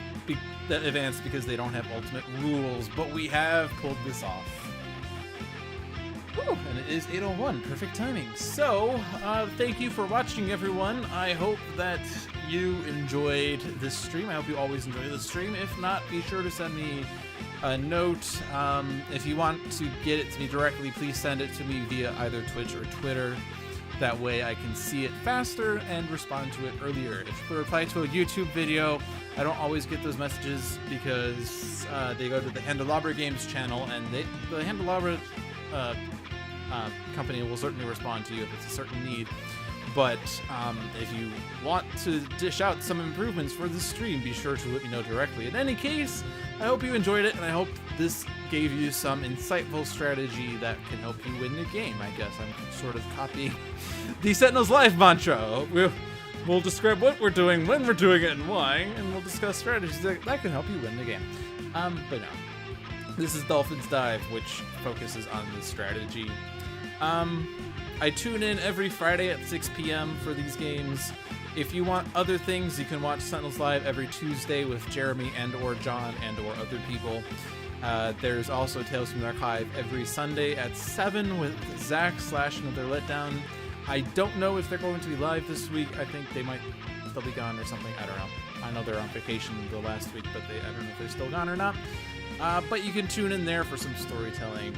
that advanced because they don't have ultimate rules, but we have pulled this off. Whew, and it is 8:01, perfect timing. So, thank you for watching, everyone. I hope that you enjoyed this stream. I hope you always enjoy the stream. If not, be sure to send me a note. If you want to get it to me directly, please send it to me via either Twitch or Twitter. That way I can see it faster and respond to it earlier. If you reply to a YouTube video, I don't always get those messages because they go to the Handelabra Games channel, and the Handelabra company will certainly respond to you if it's a certain need. But if you want to dish out some improvements for the stream, be sure to let me know directly. In any case, I hope you enjoyed it, and I hope this gave you some insightful strategy that can help you win the game. I guess I'm sort of copying the Sentinels Live mantra. We'll describe what we're doing, when we're doing it, and why, and we'll discuss strategies that can help you win the game. But no. This is Dolphin's Dive, which focuses on the strategy. I tune in every Friday at 6 p.m. for these games. If you want other things, you can watch Sentinels Live every Tuesday with Jeremy and or John and or other people. There's also Tales from the Archive every Sunday at 7 with Zach / Another Letdown. I don't know if they're going to be live this week. I think they'll be gone or something. I don't know. I know they're on vacation the last week, but I don't know if they're still gone or not. But you can tune in there for some storytelling.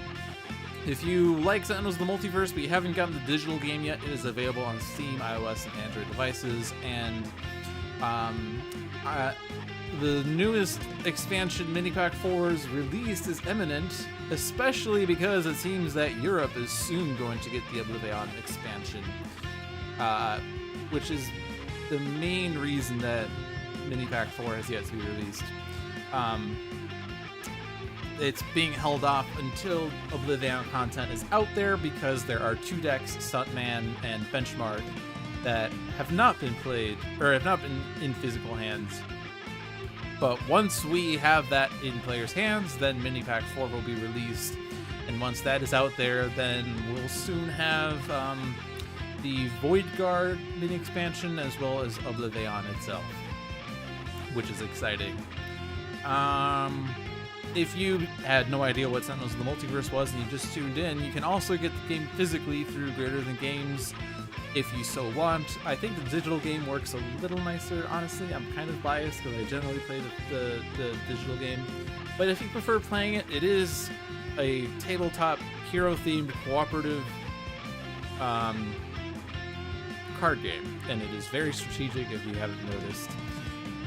If you like Sentinels of the Multiverse, but you haven't gotten the digital game yet, it is available on Steam, iOS, and Android devices. And the newest expansion, Minipack 4's release is imminent, especially because it seems that Europe is soon going to get the Oblivion expansion, which is the main reason that Minipack 4 has yet to be released. It's being held off until Oblivion content is out there because there are 2 decks, Stuntman and Benchmark, that have not been played, or have not been in physical hands. But once we have that in players' hands, then Minipack 4 will be released. And once that is out there, then we'll soon have the Void Guard mini expansion as well as Oblivion itself, which is exciting. If you had no idea what Sentinels of the Multiverse was and you just tuned in, you can also get the game physically through Greater Than Games if you so want. I think the digital game works a little nicer, honestly. I'm kind of biased because I generally play the digital game. But if you prefer playing it, it is a tabletop, hero-themed, cooperative card game. And it is very strategic if you haven't noticed.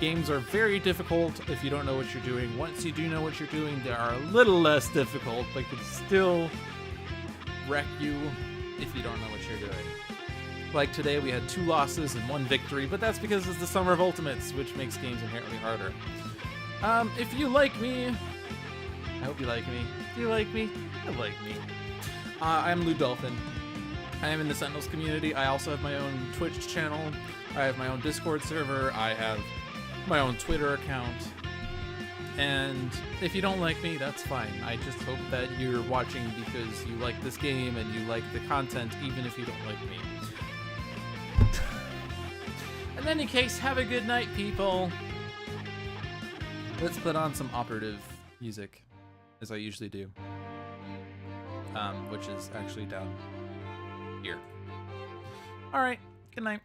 Games are very difficult if you don't know what you're doing. Once you do know what you're doing, they are a little less difficult, but can still wreck you if you don't know what you're doing. Like today, we had 2 losses and 1 victory, but that's because it's the Summer of Ultimates, which makes games inherently harder. If you like me, I hope you like me. Do you like me? I like me. I'm Lou Dolphin. I am in the Sentinels community. I also have my own Twitch channel. I have my own Discord server. I have my own Twitter account. And if you don't like me, that's fine. I just hope that you're watching because you like this game and you like the content, even if you don't like me. In any case, have a good night, people. Let's put on some operative music, as I usually do. Which is actually down here. Alright, good night.